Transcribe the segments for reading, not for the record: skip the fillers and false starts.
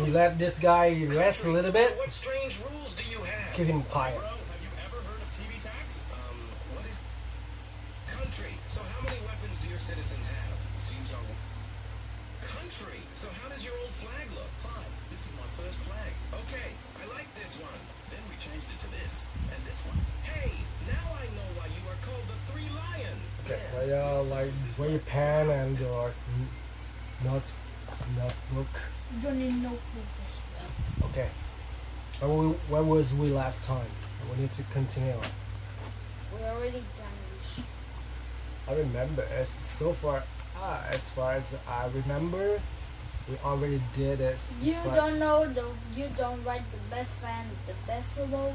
and you let this guy rest a little bit. So what strange rules do you have? Keep him quiet. Bro, have you ever heard of TV tax? What is country? So how many weapons do your citizens have? Seems our country. So how does your old flag look? Hi, this is my first flag. Okay, I like this one. Then we changed it to this and this one. Hey, now I know why you are called the Three Lion. Okay, Yeah, like where your pen and your notebook. Don't need notebook as well. Okay. Where was we last time? We need to continue. We already done this. I remember as far as I remember, we already did it. You but don't know you don't write the best fan, the best solo.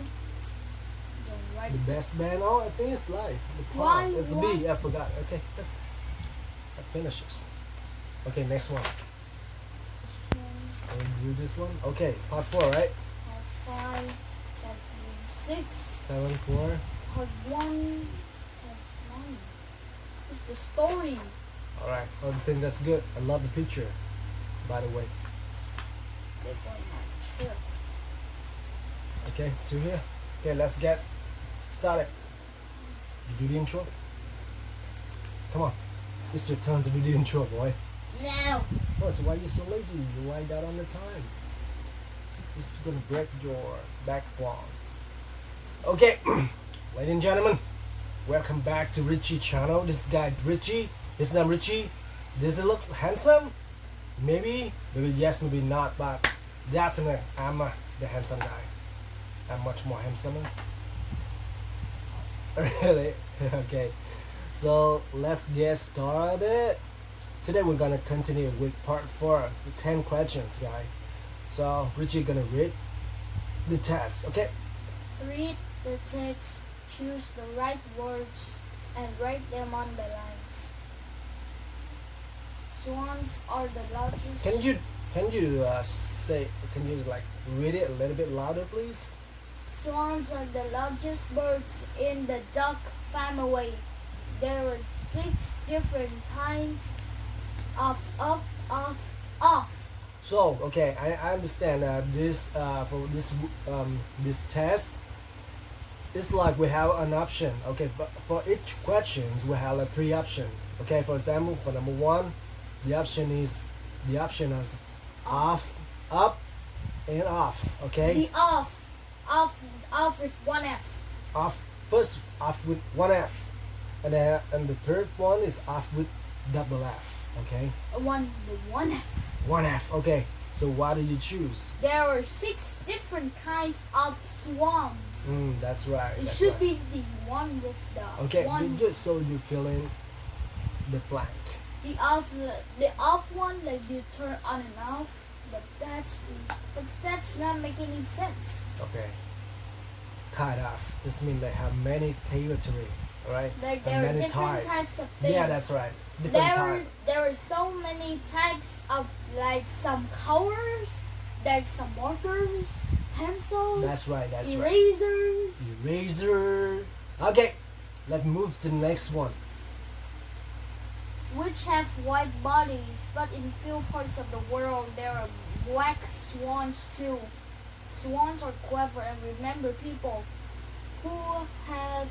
Don't write the best band. Oh, I think it's like the Why? part. It's Why? B. I forgot. Okay, that finishes. Okay, next one. Can we do this one? Okay, part 4, right? Part 5, part 6, 7, 4. part 1, part 1. It's the story. All right. I think that's good. I love the picture. By the way. They're going on a trip. Okay, to here. Okay, let's get started. You do the intro. Come on. It's your turn to do the intro, boy. Now. Oh, so why are you so lazy? You write that on the time. This is gonna break your backbone. Okay, ladies and gentlemen, welcome back to Richie channel. This guy Richie. This is I'm Richie. Does it look handsome? Maybe yes, maybe not, but definitely I'm the handsome guy. I'm much more handsomer. Really? Okay. So let's get started. Today we're gonna continue with part 4, the 10 questions, guys. So Richie gonna read the test, okay? Read the text, choose the right words, and write them on the lines. Swans are the largest. Can you say? Can you like read it a little bit louder, please? Swans are the largest birds in the duck family. There are 6 different kinds of. So okay, I understand this for this test. It's like we have an option. Okay, but for each questions we have like 3 options. Okay, for example, for number 1, the option is off, up, and off. Okay. The off with 1 F. Off first, off with 1 F, and the third one is off with double F. Okay. The 1 F. 1 F. Okay. So what do you choose? There are 6 different kinds of swans. That's right. It that's should right. be the one with the Okay. one. Just so you fill in the blank. The off one, like you turn on and off, but that's not making any sense. Okay. Kind of. This means they have many territory, right? Like And there are many different types of things. Yeah, that's right. Different type. There are so many types of like some colors, like some markers, pencils. That's right. That's right. erasers. Eraser. Okay. Let's move to the next one. Which have white bodies, but in few parts of the world there are black swans too. Swans are clever and remember people who have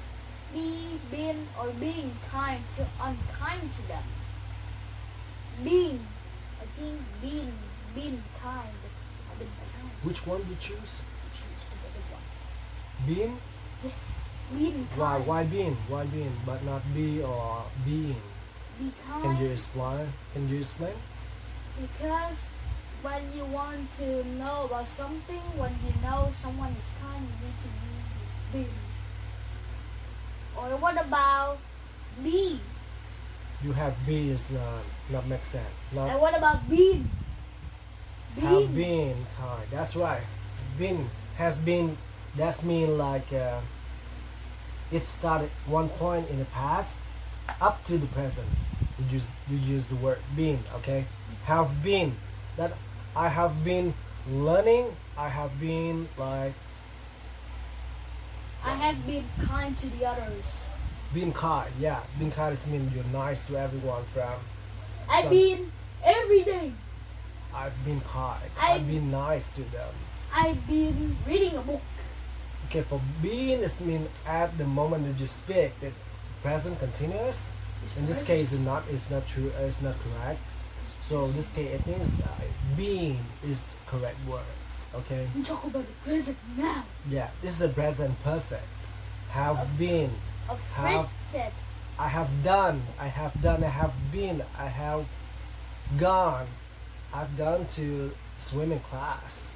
been or being unkind to them. Being kind. I've been kind. Which one do you choose? Choose the other one. Bean? Yes, being Why? kind. Why bean? Why bean? But not be or being? Be kind. Can you explain? Can you explain? Because when you want to know about something, when you know someone is kind, you need to use being. Or what about be? You have be is not make sense. Not And what about being? have been kind. That's right. Been has been. That's mean like it started one point in the past up to the present. You use the word been. Okay. Have been. That I have been learning. I have been like. I have been kind to the others. Being kind, yeah. Being kind is mean you're nice to everyone from. I've some- been every day. I've been kind. I- I've been nice to them. I've been reading a book. Okay, for being is mean at the moment that you speak, the present continuous. In this case, it's not true. It's not correct. So in this case, I think it's, being is the correct words. Okay. We talk about the present now. Yeah, this is the present perfect. Have been. Afflicted. I have done. I have done. I have been. I have gone. I've gone to swimming class.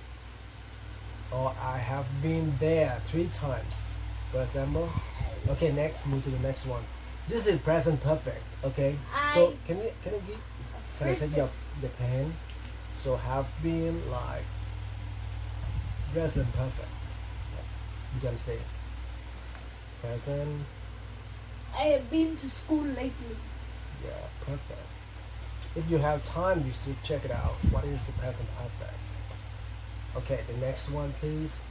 Or I have been there 3 times, for example. Okay, next, move to the next one. This is present perfect. Okay. So can I take the pen? So have been like present perfect. You gotta say it. Present. I have been to school lately. Yeah, perfect. If you have time, you should check it out. What is the present perfect? Okay, the next one, please.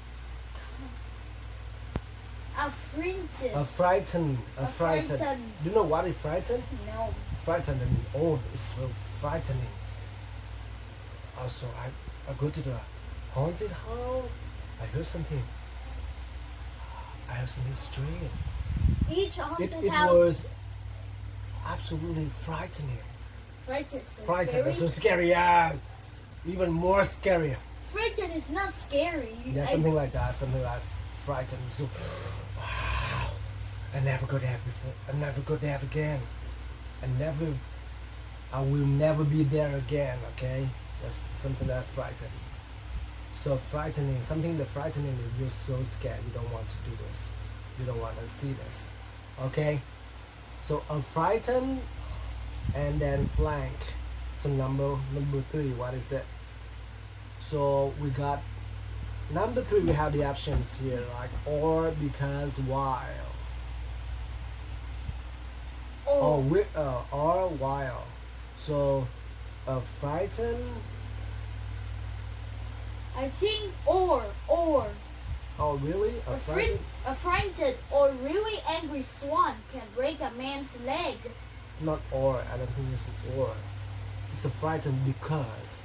Afflicted. Frightened. Frightened. Do you know what is frightened? No. Frightened and old is so frightening. Also, I go to the haunted house. I heard something. I heard something strange. Each haunted It house. was absolutely frightening. Frightened. So Frightened, scary. so scary. Yeah, even more scary. Frightened is not scary. Yeah, something like that. Something like frightened. So, wow. I never go there before. I never go there again. I will never be there again. Okay, that's something that frightening. So frightening, something that frightening is you're so scared. You don't want to do this. You don't want to see this. Okay. So frightened, and then blank. So number 3. What is it? So we got number 3. We have the options here like or, because, while. Oh. Or while. So frightened. I think or. Oh really? A frightened or really angry swan can break a man's leg. Not or. I don't think it's or. It's a frightened because.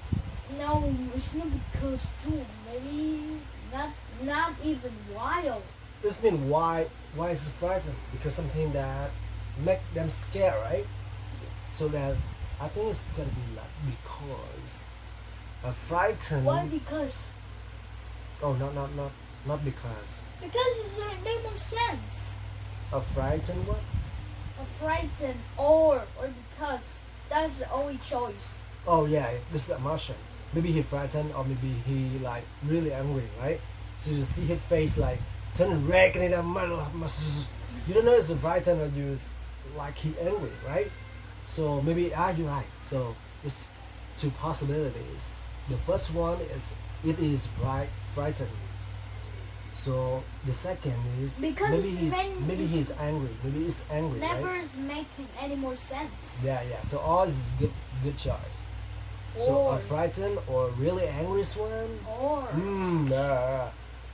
No, it's not because too. Maybe not even while. This means why is it frightened? Because something that make them scared, right? So that I think it's gonna be like because. Frightened. Why? Because. Oh, not because. Because it doesn't make more sense. A frightened what? A frightened or because. That's the only choice. Oh yeah, this is emotion. Maybe he frightened or maybe he like really angry, right? So you see his face like turn red and you don't know it's frightened or you like he angry, right? So maybe you're right. So it's 2 possibilities. The first one is it is frightened. So the second is Because maybe he's angry. Maybe it's angry, never right? is making any more sense. Yeah. So all is good choice. So Or. a frightened or really angry swan. Or.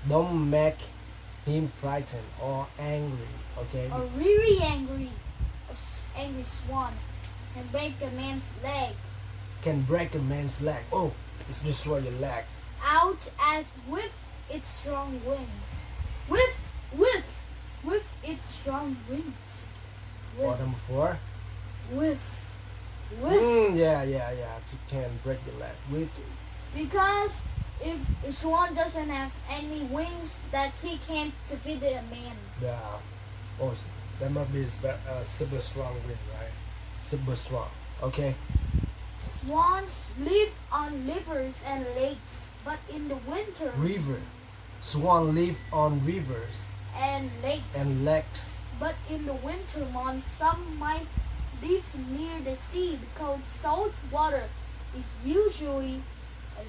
Don't make him frightened or angry. Okay. A really angry, angry swan can break a man's leg Can break a man's leg. Oh, it's destroy your leg. out with its strong wings. With its strong wings. Or number 4. With. Yeah. So you can break your leg with. Because if a swan doesn't have any wings, that he can't defeat a man. Yeah. Oh, that must be super strong wind, right? Super strong. Okay. Swans live on rivers and lakes, but in the winter River. Swan live on rivers and lakes. and lakes. But in the winter months, some might live near the sea because salt water is usually a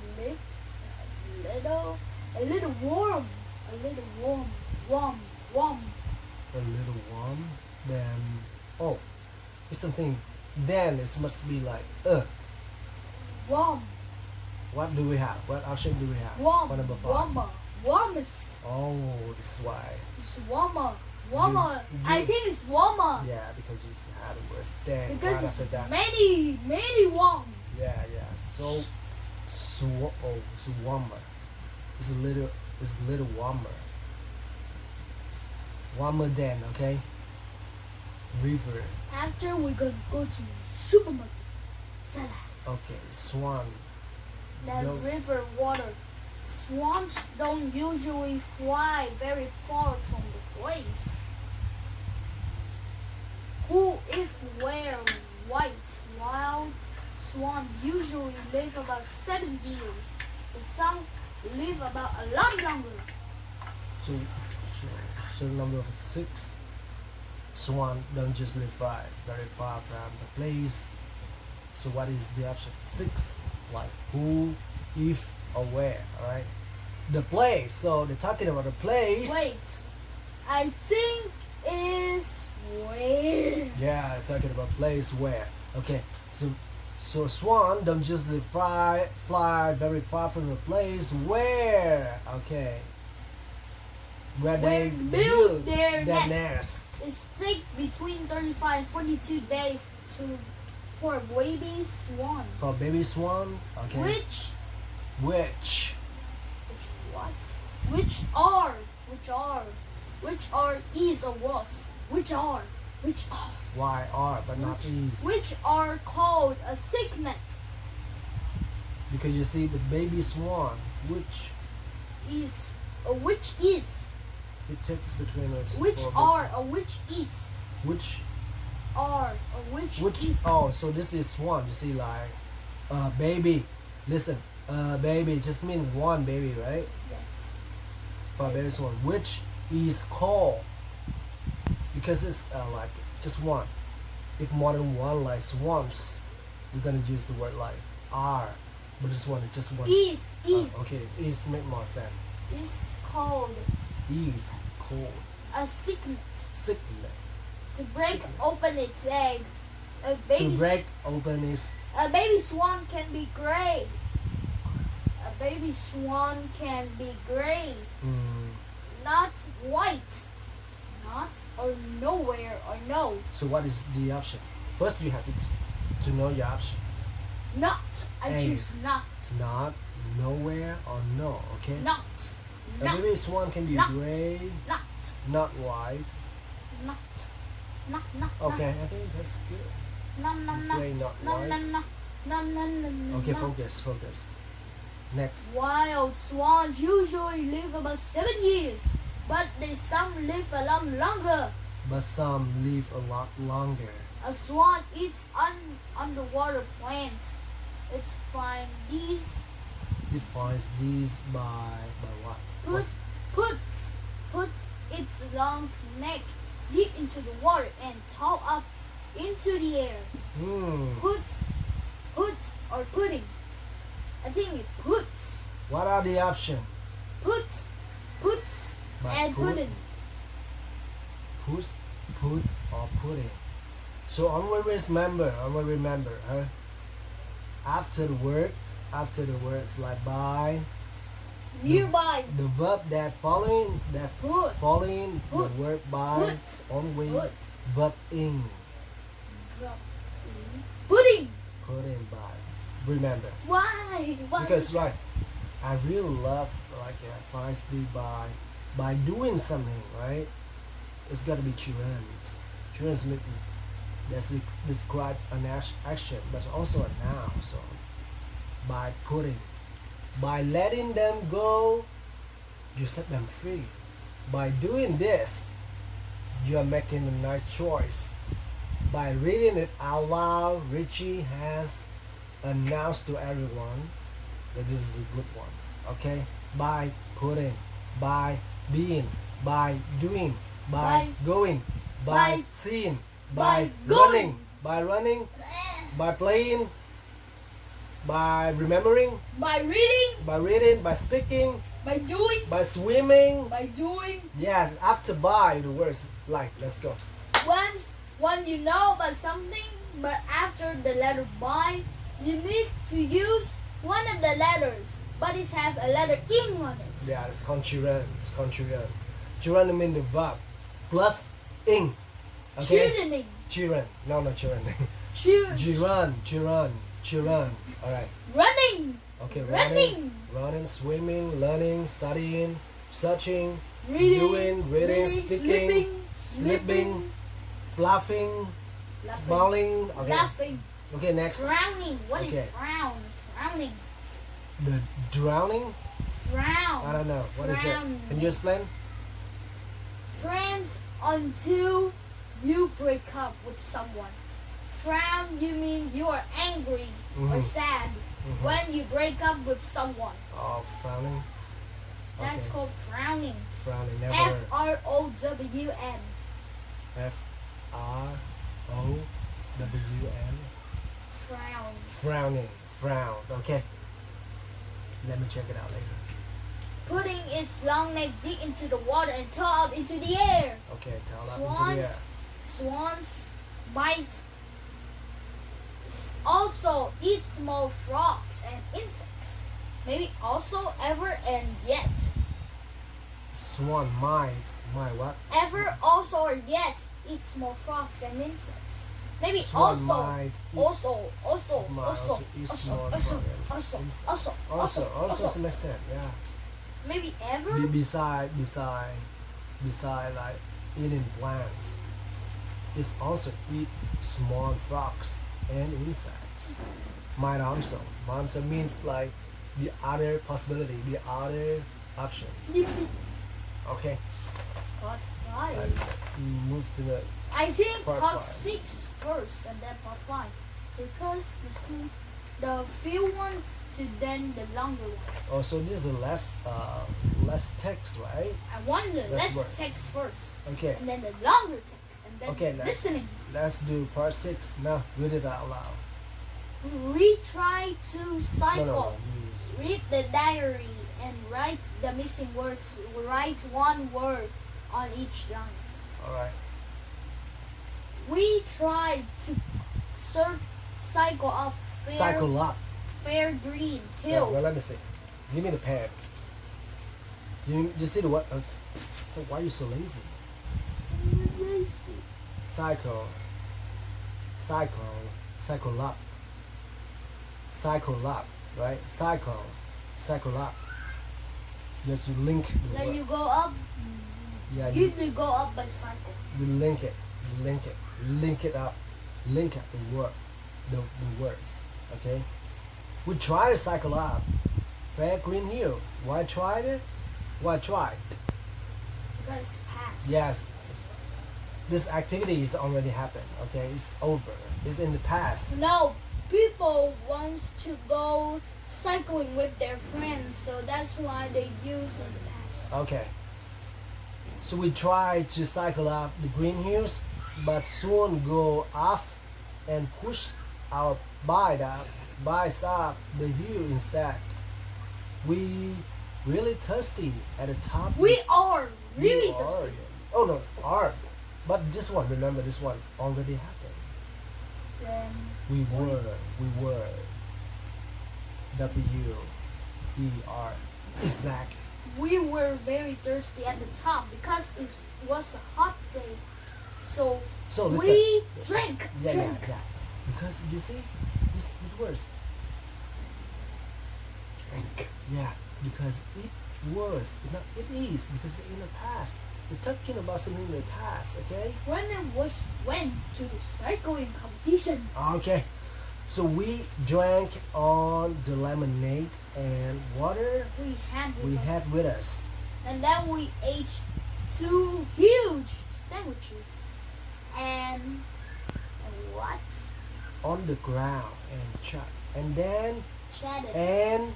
little warm. A little warm. Then it's something. Then it must be like Warm. What do we have? What option do we have? Warm. What number 5? Warmer. Warmest. Oh, this is why. It's warmer. Warmer. You- I think it's warmer. Yeah, because you had the worst. Then Because right after it's that. many warm. Yeah. it's warmer. It's a little warmer. Warmer than, okay? River. After we're gonna go to supermarket. Salah. Okay, swan. That No. river water. Swans don't usually fly very far from the place. Who if wear white wild swans usually live about 7 years. But some live about a lot longer. So number 6. Swan don't just live very far from the place. So what is the option? 6. Like who, if, or where, alright? The place. So they're talking about the place. Wait, I think is where. Yeah, they're talking about place where. Okay. So swan don't just live fly very far from the place where. Okay. Where they build their nest. nest. It takes between 35 and 42 days for baby swan. For baby swan. Okay. Which Which? what? Which are is or was? Which are Why are but not is? which are called a cygnet. Because you see the baby swan, which Which is it takes between us. which for are or which is which are or which is. oh, so this is swan. You see, like baby. Listen, baby just mean one baby, right? Yes. For baby swan, which is called because it's like just one. If more than one like swans, we're gonna use the word like are, but this one is just one. Is Okay, is make more sense. is called Is called a cygnet. cygnet. To break Cygnet. open its egg, a To baby break open is a baby swan can be gray. A baby swan can be gray, not white, not or nowhere or no, so what is the option? First you have to know your options. not. I Hey. choose not, Not, nowhere, or no, okay? not, A not, baby swan can be Not. gray, not, not white. not, not, not. Okay, I think that's good. No, no, no, Gray, not no, no, white. no, no, no, no, no. Okay, no. focus. Next. Wild swans usually live about 7 years, but some live a lot longer. But some live a lot longer. A swan eats underwater plants. It finds these It finds these by what? put its long neck deep into the water and tow up into the air. Put or pudding. I think it puts. What are the options? Puts By and put, pudding. Put, or pudding. So always remember, huh? After the words like by, Nearby. the verb that following, Put. Put. the word by, Put. always Put. verb in, Pudding. pudding by. Remember. Why? Because right, I really love like finds the by doing something, right? It's gotta be children. Children's that's describe an action, but also a noun. So by putting, by letting them go, you set them free. By doing this, you are making a nice choice. By reading it out loud, Richie has announced to everyone that this is a good one. Okay? By putting, by being, by doing, by going, by By- seeing, by by going. running, by playing, by remembering, By reading, by speaking, by doing, by swimming. by doing. Yes, after by the words like, let's go. When you know about something, but after the letter by, you need to use one of the letters, but it have a letter in on it. Yeah, it's children. It's children. Children mean the verb plus ing. Okay? Children. Children. No, not children. Children. Children. Alright. Running. Okay, Running. running, swimming, learning, studying, searching, Reading. doing, reading, speaking, sleeping, fluffing, Laughing. smiling. Okay. Laughing. Okay, next. Frowning. What is Okay. frown? Frowning. The drowning. Frown. I don't know. What is it? Frown. Can you explain? Friends until you break up with someone. Frown, you mean you are angry or Mhm. sad Mhm. when you break up with someone. Oh, frowning. That's Okay. called frowning. Frowning. Never. F-R-O-W-N. F-R-O-W-N. Frown. Frowning. Frown. Okay. Let me check it out later. Putting its long neck deep into the water and tail up into the air. Okay, tell up into the Swans. air. Swans bite. Also eat small frogs and insects. Maybe also ever and yet. Swan might what? Ever also or yet eat small frogs and insects. Maybe Swan also. might eat- Also. might Also. eat Also. small Also. frog and Also. insects. Also. Also to some extent, yeah. Maybe ever. Beside like eating plants, it's also eat small frogs and insects. Might also means like the other possibility, the other options. Okay, Part 5. let's move to the I think Part part 5. 6 first and then part 5 because the few ones to then the longer ones. Oh, so this is less text, right? I wonder. Let's Let's work. text first Okay, and then the longer text and then Okay, let's- listening. let's do part 6 now. Read it out loud. We try to cycle. No. Read the diary and write the missing words. Write one word on each line. All right. We tried to cycle up Cycle up. fair green Yeah, hill. well, let me see. Give me the pen. You see the what? So why are you so lazy? Cycle up, right? Cycle up. Just you link the Then word. you go up. Yeah, You go up by cycle. you link it up, link up the word, the words. Okay. We try to cycle up fair green hill. Why tried it? Why tried? Because it's past. Yes. This activity is already happened. Okay, it's over. It's in the past. No, people wants to go cycling with their friends, so that's why they use in the past. Okay. So we try to cycle up the green hills, but soon go off and push our bikes up the hill instead. We really thirsty at the top. We are really We are. thirsty. Oh no, are. But this one, remember this one already happened. Then We were. W-E-R. Exactly. we were very thirsty at the top because it was a hot day. So So listen. we drank. Yeah. Because you see, this it works. Drink. Yeah, because it was. Not it is because in the past. We're talking about something in the past, okay? When I went to the cycling competition, Okay. So we drank on the lemonade and water we had with we us. had with us. And then we ate 2 huge sandwiches. And what? On the ground and chat. And then Chatted. and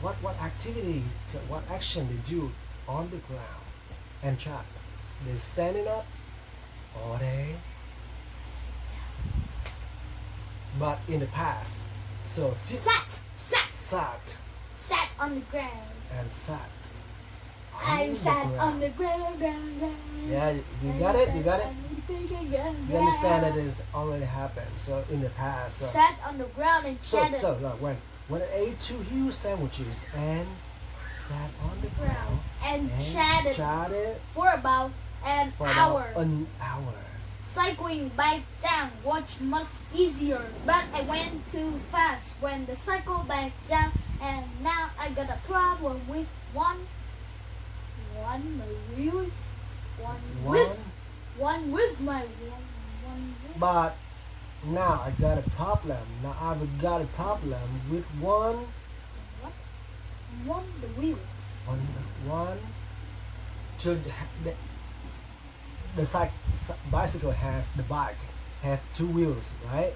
what activity what action they do on the ground and chat? They standing up or they but in the past. So Sat sat on the ground. and sat. I on sat the ground. on the ground. Yeah, you got it? You got it? You understand that it's already happened. So in the past. So Sat on the ground and chatted. when I ate 2 huge sandwiches and sat on the ground and and chatted chatted for about an for hour. about an hour. Cycling back down was much easier, but I went too fast when the cycle back down, and now I got a problem with one my wheels, one with my one with. But now I got a problem. Now I've got a problem with What? One the wheels. one. Should the bicycle has the bike has two wheels, right?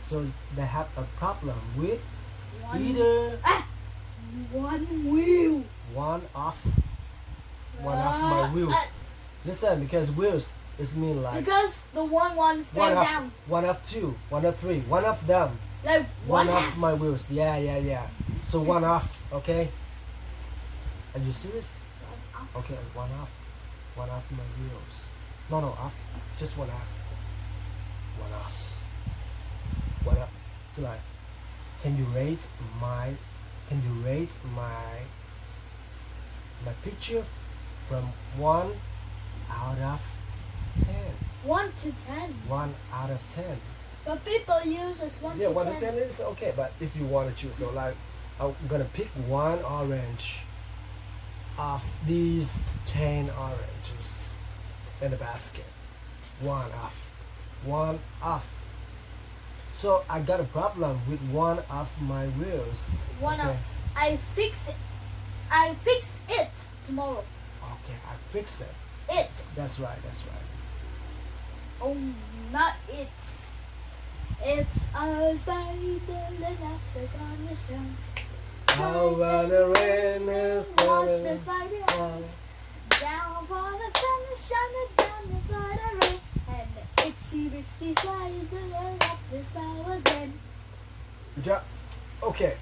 So they have a problem with either One wheel. one of my wheels. Listen, because wheels is mean like Because the one fell down. one of two, one of three, one of them, Like one of half. my wheels. Yeah. So one off, okay? Are you serious? Okay, one off my wheels. No, off, just one off. One up. So like, can you rate my picture from 1 out of 10? 1 to 10. 1 out of 10. But people use as 1 Yeah, to 1 10. to 10 is okay, but if you want to choose, so like, I'm gonna pick one orange of these 10 oranges in the basket. One off. So I got a problem with one of my wheels. One Okay. of. I fix it tomorrow. Okay, I fixed it. It. That's right. Oh, not it's. It's a spider that up on the stone. Oh, when the rain is Watch the falling. spider out. Down for the sun is shining down the spider rain. And it's the spider that up the spell again. Yeah. Okay.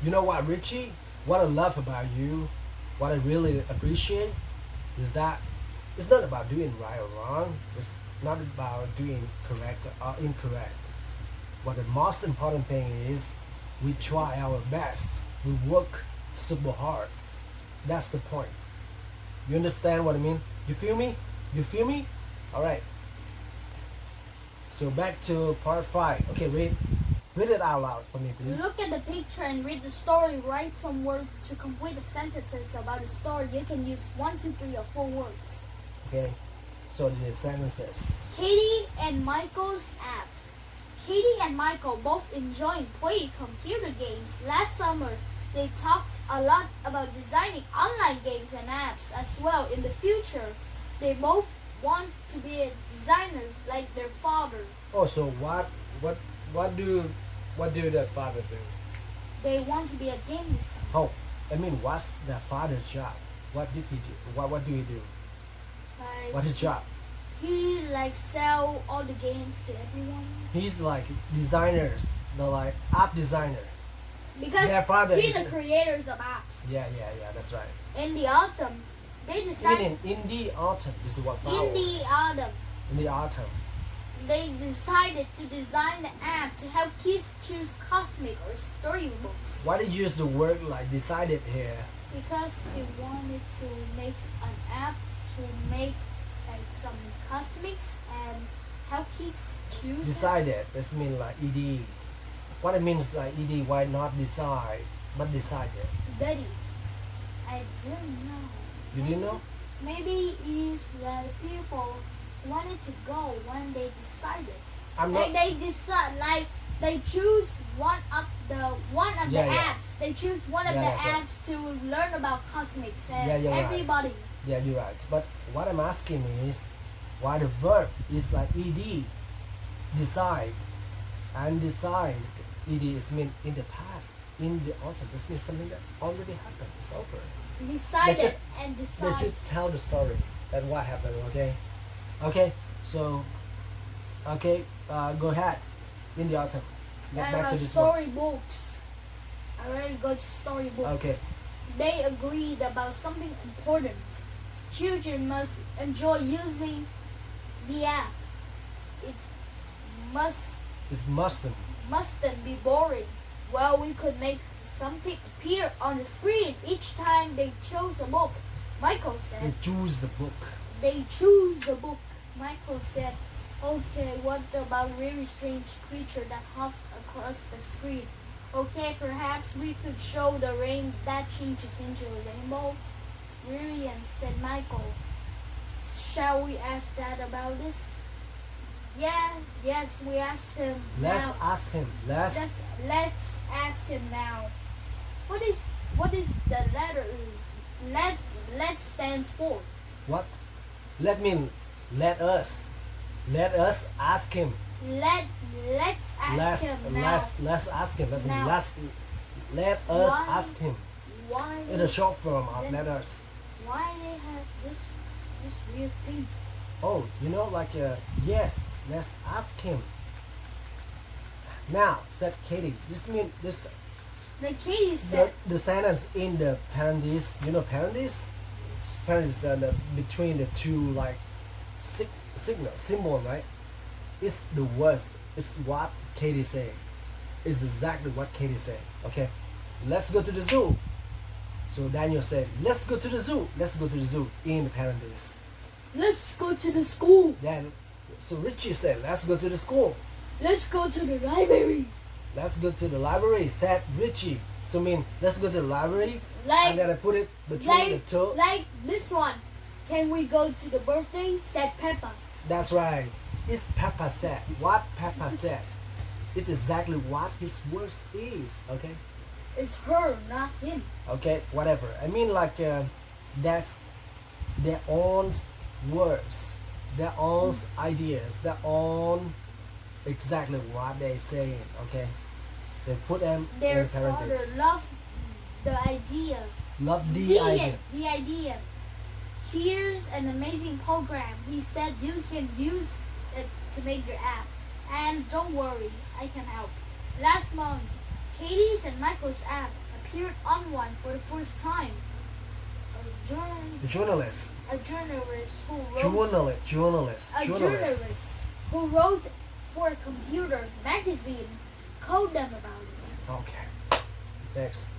You know what, Richie? What I love about you, what I really appreciate, is that it's not about doing right or wrong. It's not about doing correct or incorrect. But the most important thing is we try our best. We work super hard. That's the point. You understand what I mean? You feel me? All right. So back to part 5. Okay, read it out loud for me, please. Look at the picture and read the story. Write some words to complete the sentences about the story. You can use 1, 2, 3, or 4 words. Okay. So the sentences. Katie and Michael's app. Katie and Michael both enjoy playing computer games. Last summer, they talked a lot about designing online games and apps as well in the future. They both want to be designers like their father. Oh, so what do the father do? They want to be a game designer. Oh, I mean, what's the father's job? What did he do? What do he do? Like, What's his job? he like sell all the games to everyone. He's like designers, the like app designer. Because Their father he's is- the creators of apps. Yeah, that's right. In the autumn, they decided. In the autumn, this is what In flower. the autumn, In the autumn. they decided to design the app to help kids choose cosmic or storybooks Why did you use the word like decided here? because they wanted to make an app to make like some cosmics and help kids choose. it. Decided. This means like ed. What it means like ed? Why not decide, but decided? Betty, I didn't know. You didn't know? Maybe it's like people wanted to go when they decided. I'm Like not. they decide, like they choose one of the Yeah, yeah. apps. They choose one of Yeah, the that's right. apps to learn about cosmics and Yeah, you're right. everybody. Yeah, you're right. But what I'm asking is, why the verb is like ed, decide, and decide. Ed is mean in the past, in the autumn. This means something that already happened. It's over. Decided just- and Let's decide. just tell the story that what happened. Okay. So, okay, go ahead. In the autumn. Get back to this one. Storybooks. I already go to storybooks. Okay. They agreed about something important. Children must enjoy using the app. It It mustn't. be boring. Well, we could make something appear on the screen each time they chose a book. Michael said You choose the book. they choose a book. Michael said, okay, what about really strange creature that hops across the screen? Okay, perhaps we could show the rain that changes into a rainbow. Brilliant, said Michael. Shall we ask Dad about this? Yes, we asked him Let's now. ask him. Let's ask him now. What is the letter let stands for? What? Let us ask him. Let's ask him now. Let's ask him. Now. Let us Why- ask him. Why It's a short form of Then- let us. why they have this weird thing? Oh, yes, let's ask him. Now, said Katie. This means this The Katie said the sentence in the parentheses. You know parentheses? Parentheses the between the two like symbol, right? It's the worst. It's what Katie said. It's exactly what Katie said. Okay, let's go to the zoo. So Daniel said, let's go to the zoo. Let's go to the zoo in the parentheses. let's go to the school. Then, so Richie said, let's go to the school. Let's go to the library. Let's go to the library, said Richie. So let's go to the library. Like And then I put it between the two. like this one. Can we go to the birthday? Said Peppa. That's right. It's Peppa said. What Peppa said. It's exactly what his words is. Okay? It's her, not him. Okay, whatever. I mean that's their own words, their own ideas, their own exactly what they saying. Okay? They put them Their in father parentheses. loved the idea. Love the idea. The idea. Here's an amazing program. He said you can use it to make your app. And don't worry, I can help. Last month, Katie's and Michael's app appeared on one for the first time. The journalist. A journalist who wrote Journalist. a journalist who wrote for a computer magazine told them about it. Okay. Next.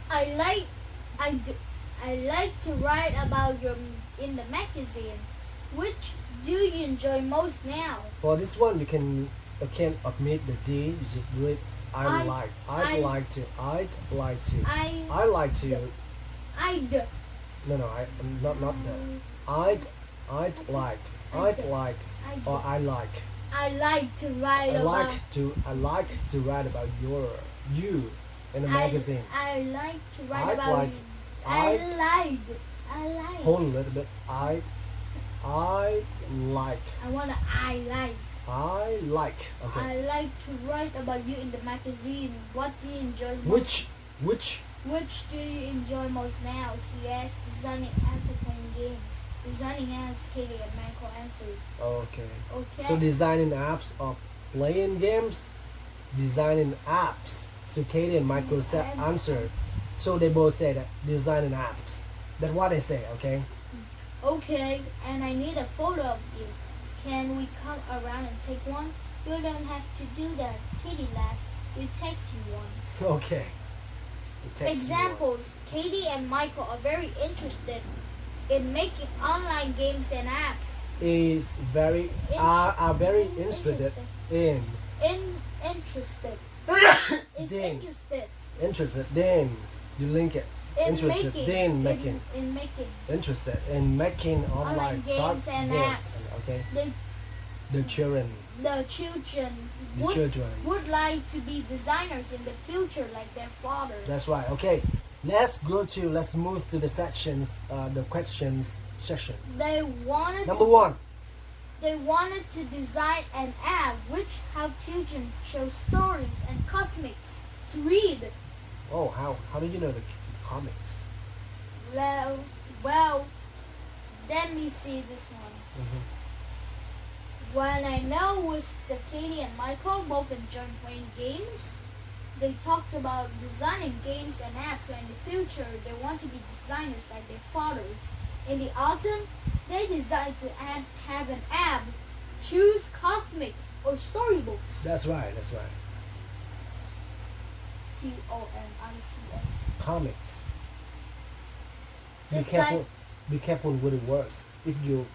I like to write about your in the magazine. Which do you enjoy most now? For this one, you can omit the D. You just do it. I'd like to. I I like to. I'd No. Not the. I'd like. Or I like. I like to write about I like to write about you in a magazine. I like to write I'd about like- you. I like. hold a little bit. I like. I wanna Okay. I like to write about you in the magazine. What do you enjoy most? Which Do you enjoy most now? He asked, designing apps or playing games. Designing apps, Katie and Michael answered. Okay. Okay. So designing apps or playing games? Designing apps. So Katie and Michael said Apps. answered. So they both said that designing apps. That's what they say, okay? Okay, and I need a photo of you. Can we come around and take one? You don't have to do that. Katie laughed. We'll text you one. Okay. It takes you Examples. Katie and Michael are very interested in making online games and apps. is very are very interested in Interested. Is Then. interested interested then you link it in interested making. then making In making. interested in making online games and games. apps. Okay, The the children would like to be designers in the future like their father. That's right. Okay, let's move to the sections, the questions section. They wanted Number one. They wanted to design an app which helped children show stories and cosmics to read. Oh, how do you know the comics? Well, let me see this one. Mhm. When I know was that Katie and Michael both enjoyed playing games. They talked about designing games and apps, so in the future they want to be designers like their fathers. In the autumn, they decided to have an app, choose cosmics or storybooks. That's right. COMICS. Comics. Be Just careful. like Be careful with the words. If you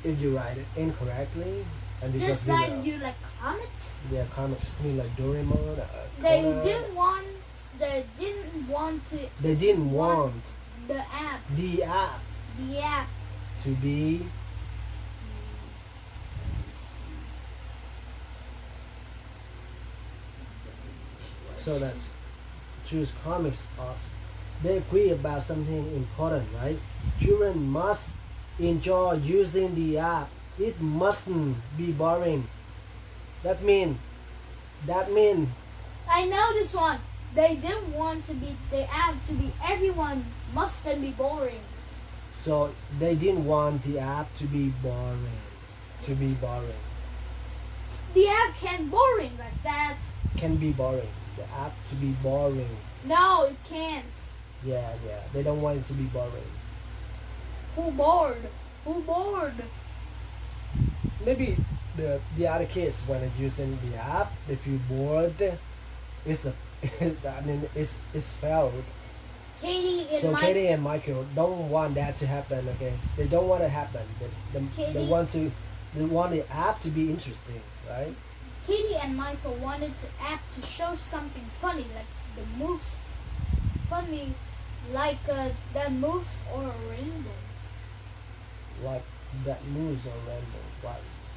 if you write it incorrectly, and because Just like you like comment. yeah, comics mean like Doraemon, They Conan. didn't want. They didn't want to. They didn't want the app. the app The app. to be so that's choose comics awesome. They agree about something important, right? Children must enjoy using the app. It mustn't be boring. That mean I know this one. They didn't want to be the app to be everyone mustn't be boring. so they didn't want the app to be boring. To be boring. The app can boring like that. Can be boring. The app to be boring. No, it can't. Yeah. They don't want it to be boring. Who bored? Who bored? Maybe the other kids when they're using the app, they feel bored. It's failed. Katie and So Mike. Katie and Michael don't want that to happen. Okay, they don't want it to happen. They Katie- want the app to be interesting, right? Katie and Michael wanted the app to show something funny, like the moves, funny, like that moves or a rainbow. Like that moves on rainbow.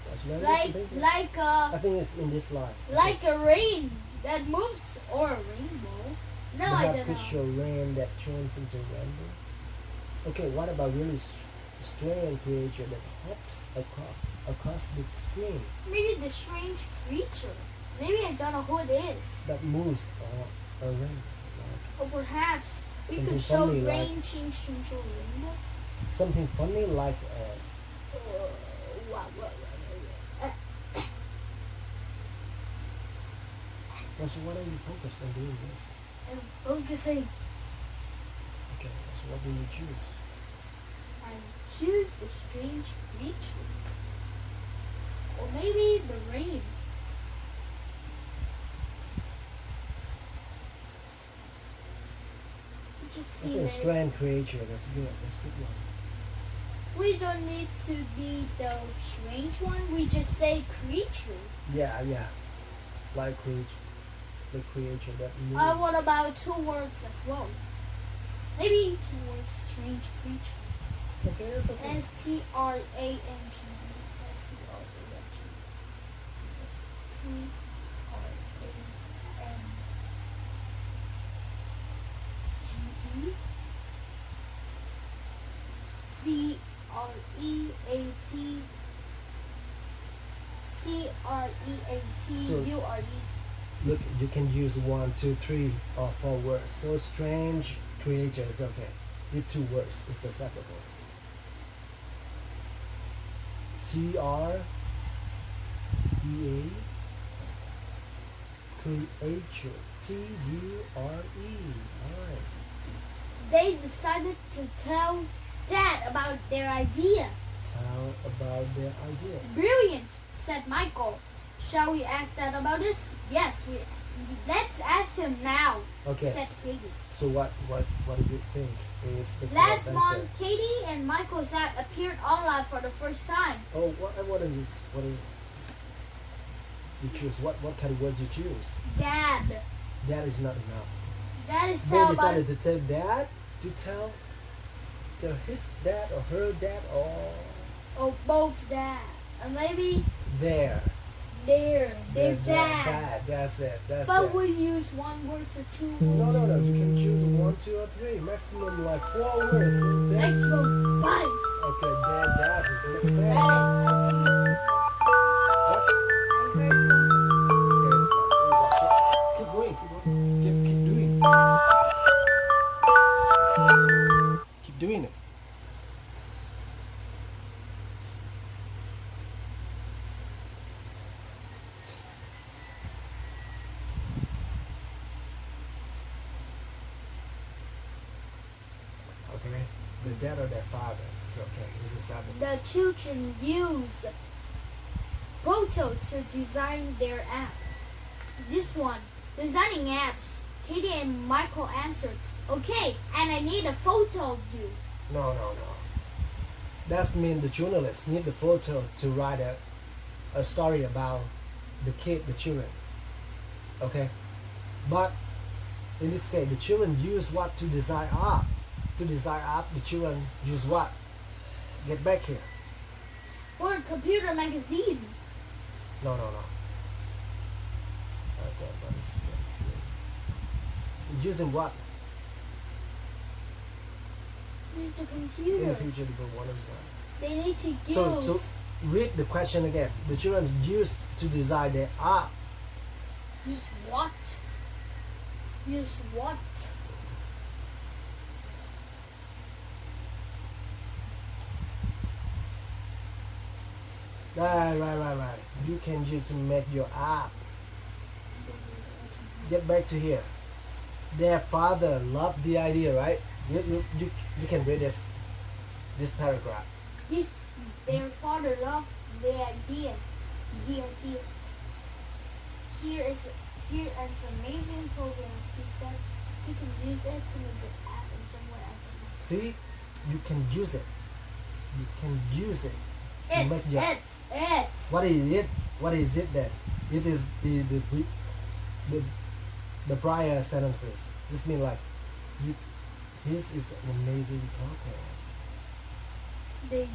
What's rainbow? Like something? like I think it's in this line. like a rain that moves or a rainbow. No, The I app don't could know. show rain that turns into rainbow. Okay, what about really strange creature that hops across the screen Maybe the strange creature. Maybe I don't know who it is. that moves on a rainbow? Like Or perhaps we Something could show funny, like- rain change into a rainbow. something funny like so why don't you focus on doing this? I'm focusing. Okay, so what do you choose? I choose the strange creature. Or maybe the rain. We just I see think that strange creature, that's good. That's a good one. we don't need to be the strange one. We just say creature. Yeah. Like creature. The creature that moves. What about 2 words as well? Maybe 2 words, strange creature. Okay, that's okay. S-T-R-A-N-G. S-T-R-A-N-G. S-T-R-A-N-G-E. C-R-E-A-T. C-R-E-A-T-U-R-E. Look, you can use 1, 2, 3, or 4 words. So strange creature is okay. With 2 words, it's acceptable. C-R-E-A. Creature. T-U-R-E. Alright. They decided to tell Dad about their idea. Tell about their idea. Brilliant, said Michael. Shall we ask Dad about this? Yes, let's ask him now, Okay. said Katie. So what do you think is the Last correct month, answer? Katie and Michael's app appeared online for the first time. Oh, what is this? What do you choose? What kind of words you choose? Dad. That is not enough. Dad is They tell about decided to tell dad to tell his dad or her dad or both dad. And maybe their their their dad. That's it. That's But it. we use 1 word or 2 words. No. You can choose 1, 2, or 3. Maximum like 4 words. Then- Maximum 5. Okay, then that is next Ready? set. What? I heard something. Okay, stop. Watch it. Keep going. Keep doing. Keep doing it. Okay, the dad or their father. It's okay. It's acceptable. The children used Proto to design their app. This one, designing apps. Katie and Michael answered, okay, and I need a photo of you. No. That means the journalist need the photo to write a story about the children. Okay, but in this case, the children use what to design art. To design art, the children use what? Get back here. For a computer magazine. No. What is using what? Use the In computer. the future, they will want to design. They need to use. So read the question again. The children used to design their art. Use what? Use what? Right. You can just make your art. Get back to here. Their father loved the idea, right? You can read this paragraph. Their father loved the idea. The idea. Here is amazing program. He said he can use it to make an app and somewhere I can. See, you can use it. You can use it. to It. make your- What is it? What is it then? It is the prior sentences. This means like, this is an amazing program. They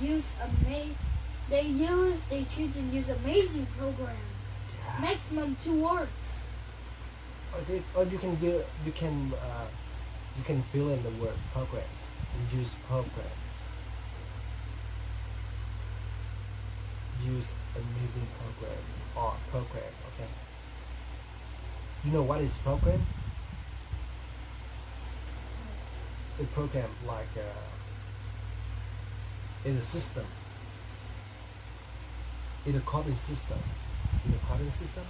children use amazing program. Yeah. Maximum 2 words. Or you can fill in the word programs and use programs. Use amazing program or program. Okay. You know what is program? A program like in a system. In a coding system. Coding system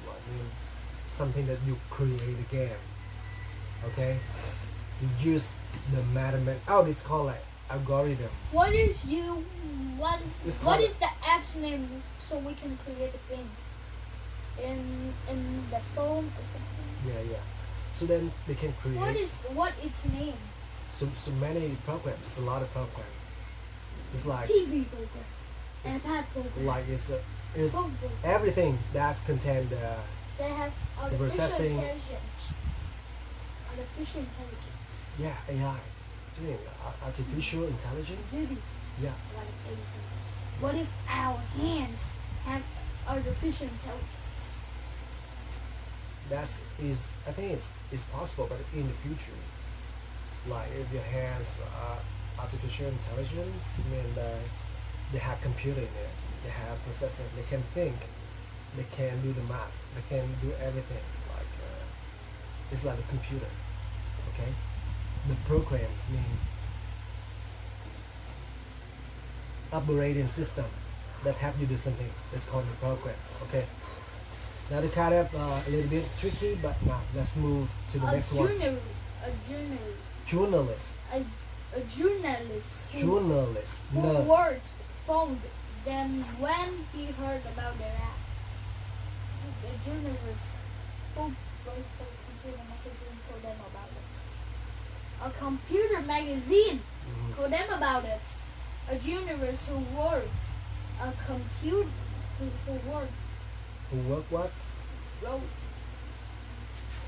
like something that you create a game. Okay. You use the mathematics. Oh, it's called like algorithm. What It's what called- is the app's name so we can create a thing? In the phone or something? Yeah. So then they can create What its name? so many programs. It's a lot of programs. It's like TV program. It's iPad program. like it's phone program. everything that's contained. They have artificial processing- intelligence. Artificial intelligence. Yeah, AI. Doing artificial intelligence. Duty. Yeah. I gotta tell you something. What if our hands have artificial intelligence? I think it's possible, but in the future, like if your hands are artificial intelligence, I mean they have computer in it, they have processing, they can think, they can do the math, they can do everything. Like it's like a computer, okay? The programs mean operating system that help you do something. It's called the program, okay? Now the kind of a little bit tricky, but now let's move to the next one. Journalist. A journalist who Journalist. No. word phoned them when he heard about their app. A journalist who wrote for a computer magazine told them about it. A computer magazine Mhm. told them about it. A journalist who worked a computer who worked Who work what? wrote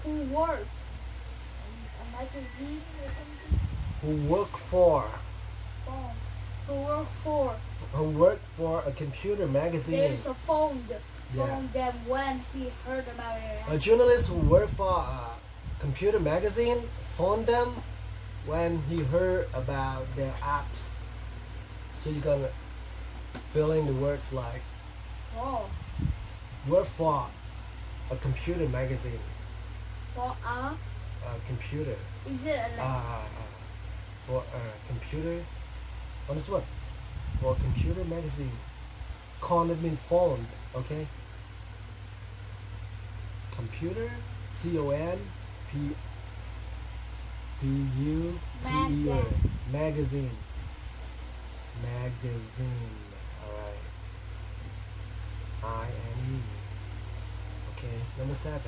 who worked a magazine or something. Who work for? Phone. Who worked for. Who work for a computer magazine? There's a phone. Yeah. Phoned them when he heard about it. A journalist who work for a computer magazine phoned them when he heard about their apps. So you're gonna fill in the words like For work for a computer magazine. a A computer. is it a For a computer. On this one. For a computer magazine. Con mean phoned, okay? Computer. CON. PUTER. Magazine. Magazine. Alright. INE. Okay. Number 7.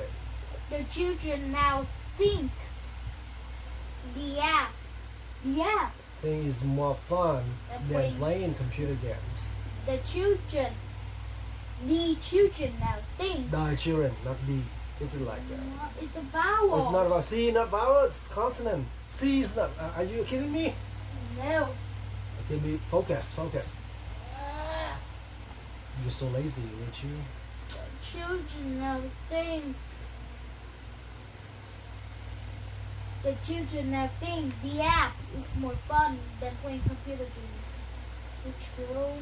the children now think the app think it's more fun And than playing- playing computer games. The children now think. The children, not the. Is it like that? It's the vowel. It's not about C, not vowel. It's consonant. C is not. Are you kidding me? No. Okay, be focus. You're so lazy, Richie. The children now think. The children now think the app is more fun than playing computer games. Is it true?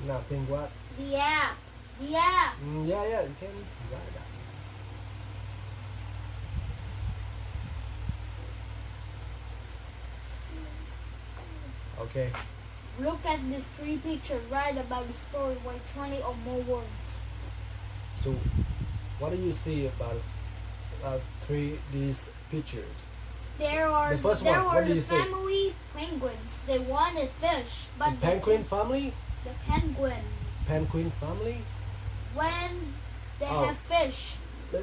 Nothing what? The app. The app. Yeah, you can write that. Okay. Look at these three pictures. Write about the story with 20 or more words. So, what do you see about these pictures? There are The first there one, were what do the you say? family penguins. They wanted fish, but The penguin family? the penguin Penguin family? when they Oh. have fish,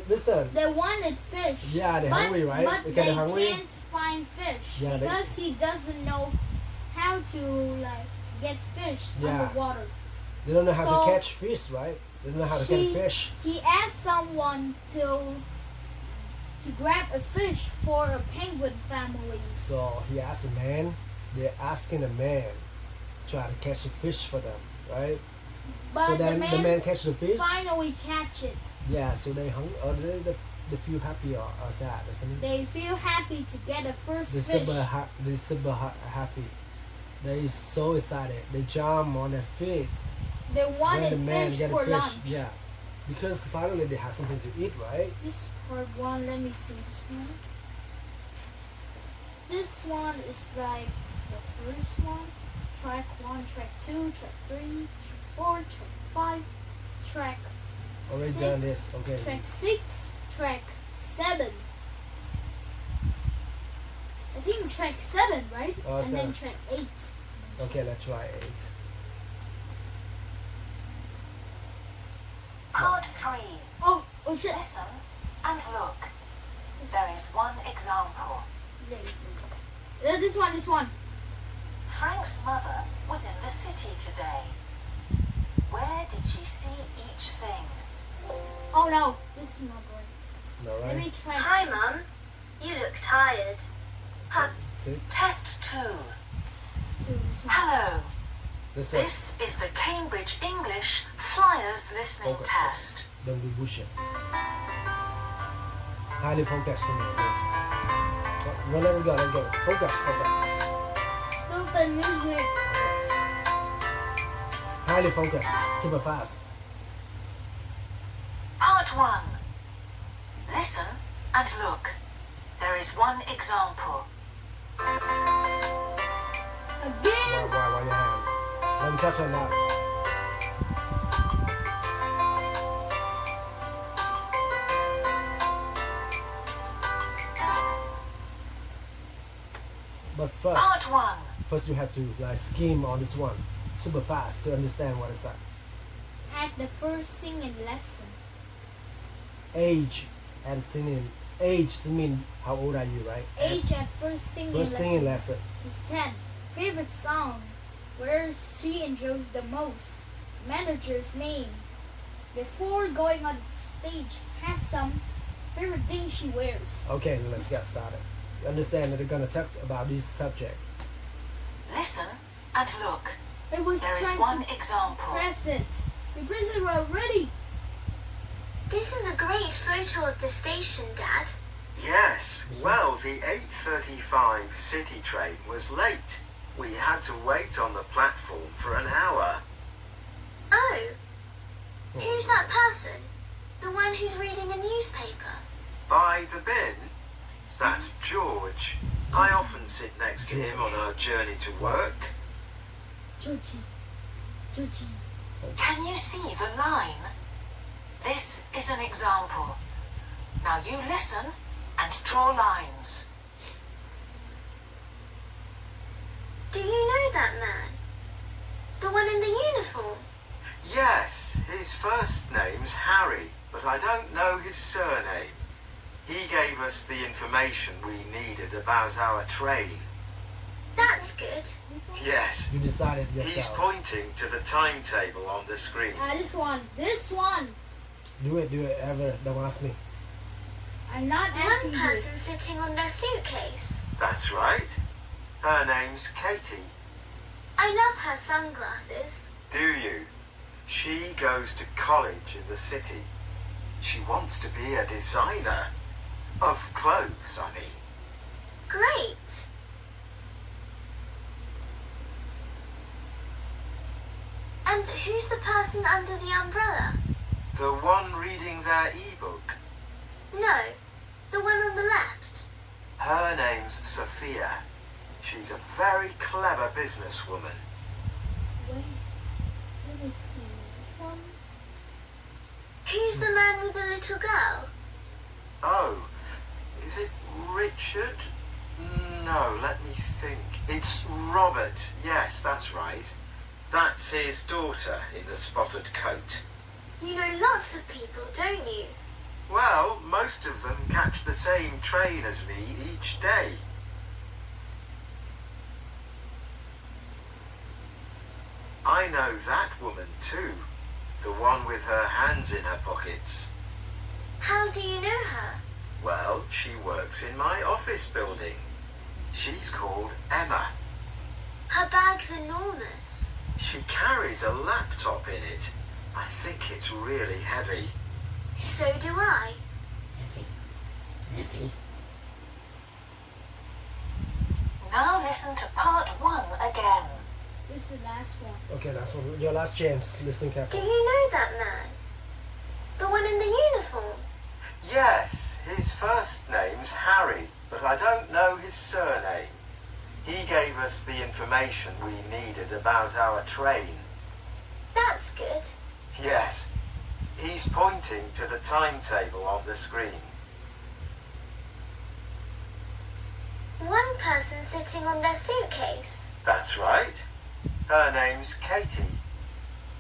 Listen. they wanted fish. Yeah, they're but, hungry, right? But They're they kinda hungry. can't find fish Yeah, they- because he doesn't know how to get fish Yeah. underwater. They don't know how So- to catch fish, right? They don't know how to catch fish. He asked someone to grab a fish for a penguin family. So he asked a man. They're asking a man try to catch a fish for them, right? But So then the the man catch the fish. finally catch it. Yeah. So they they feel happy or sad, isn't it? They feel happy to get a first They're fish. super happy. They're so excited. They jump on their feet They when wanted the man fish get a for fish. lunch. Yeah, because finally they have something to eat, right? This part one, let me see this one. This one is like the first one. Track 1, track 2, track 3, track 4, track 5, track Already 6, done this. Okay. track 6, track 7. I think track 7, right? Oh, and then 7. track 8. Okay, let's try 8. Part 3. Oh shit. Listen and look. There is one example. There it is. This one. Frank's mother was in the city today. Where did she see each thing? Oh no, this is not great. All Let right. me try. Hi, Mum. You look tired. 6. Test 2. Let's do this one. Hello. Listen. This is the Cambridge English Flyers listening Focus. test. Don't be bullshit. Highly focused for me. Well, let it go. Focus. Stupid music. Highly focused. Super fast. Part 1. Listen and look. There is one example. Again. Why your hand? Let me touch on that. But Part 1. first you have to skim on this one super fast to understand what it's like. At the first singing lesson. Age and singing. Age to mean how old are you, right? Age at first singing First lesson singing lesson. is 10. Favorite song. Where she enjoys the most. Manager's name. Before going on stage, has some favorite thing she wears. Okay, let's get started. You understand that they're gonna talk about this subject. Listen and look. It was There is trying one to example. press it. We press it already. This is a great photo of the station, Dad. Yes, well, the 8:35 City train was late. We had to wait on the platform for an hour. Oh, who's that person? The one who's reading a newspaper? By the bin, that's George. I often sit next to him on our journey to work. Georgie. Can you see the line? This is an example. Now you listen and draw lines. Do you know that man? The one in the uniform? Yes, his first name's Harry, but I don't know his surname. He gave us the information we needed about our train. That's good. This one? Yes. You decided He's yourself. pointing to the timetable on the screen. This one. This one. Do it. Ever. Don't ask me. I'm not One asking you. person sitting on their suitcase. That's right. Her name's Katie. I love her sunglasses. Do you? She goes to college in the city. She wants to be a designer. Of clothes, I mean. Great. And who's the person under the umbrella? The one reading their e-book. No, the one on the left. Her name's Sophia. She's a very clever businesswoman. Wait. Let me see. This one. Who's the man with the little girl? Oh, is it Richard? No, let me think. It's Robert. Yes, that's right. That's his daughter in the spotted coat. You know lots of people, don't you? Well, most of them catch the same train as me each day. I know that woman too. The one with her hands in her pockets. How do you know her? Well, she works in my office building. She's called Emma. Her bag's enormous. She carries a laptop in it. I think it's really heavy. So do I. Heavy. Now listen to part 1 again. This is the last one. Okay, last one. Your last chance. Listen Do carefully. you know that man? The one in the uniform? Yes, his first name's Harry, but I don't know his surname. He gave us the information we needed about our train. That's good. Yes, he's pointing to the timetable on the screen. One person sitting on their suitcase. That's right. Her name's Katie.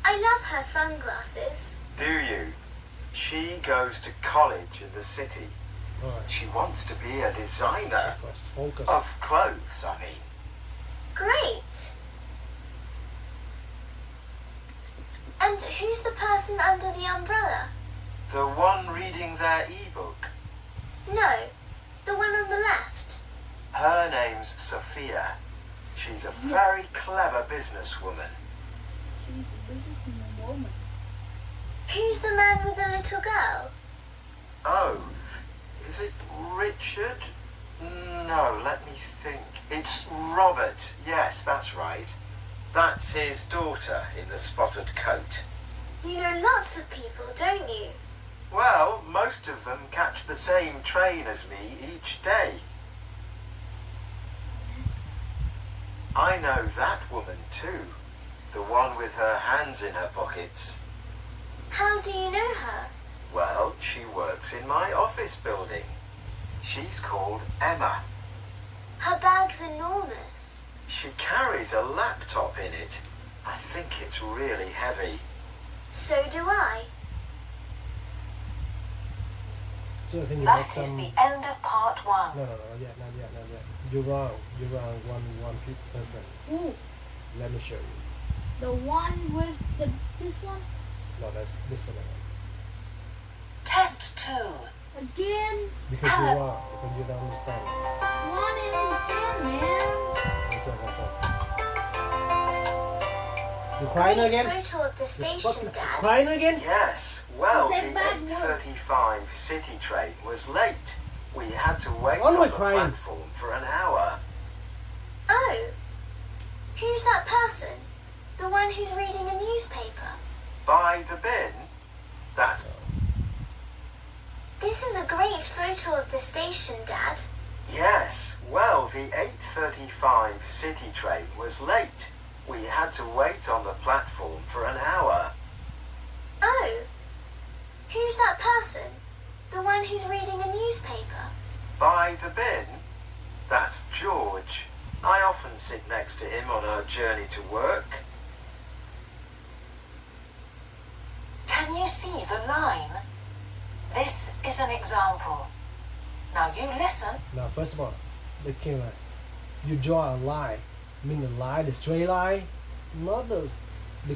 I love her sunglasses. Do you? She goes to college in the city. Alright. She wants to be a designer. Focus. Of clothes, I mean. Great. And who's the person under the umbrella? The one reading their e-book. No, the one on the left. Her name's Sophia. She's a very clever businesswoman. She's the businesswoman. Who's the man with the little girl? Oh, is it Richard? No, let me think. It's Robert. Yes, that's right. That's his daughter in the spotted coat. You know lots of people, don't you? Well, most of them catch the same train as me each day. I know that woman too. The one with her hands in her pockets. How do you know her? Well, she works in my office building. She's called Emma. Her bag's enormous. She carries a laptop in it. I think it's really heavy. So do I. So I think you That had is some. the end of part 1. No, not yet. You're wrong. One person. Ooh, Let me show you. the one with this one No, that's this one. Test 2. again. Because you're wrong. Because you don't understand. One and understand, man. What's up? You crying Great again? photo of the You station, fucking Dad. crying again? Yes, well, Said the bad words. 8:35 city train was late. We had to wait Why am I on the crying? platform for an hour. Oh, who's that person? The one who's reading a newspaper. By the bin, that's This is a great photo of the station, Dad. yes, well, the 8:35 city train was late. We had to wait on the platform for an hour. Oh, who's that person? The one who's reading a newspaper. By the bin, that's George. I often sit next to him on our journey to work. Can you see the line? This is an example. Now you listen. Now, first of all, the key line. You draw a line I mean the line, the straight line, not the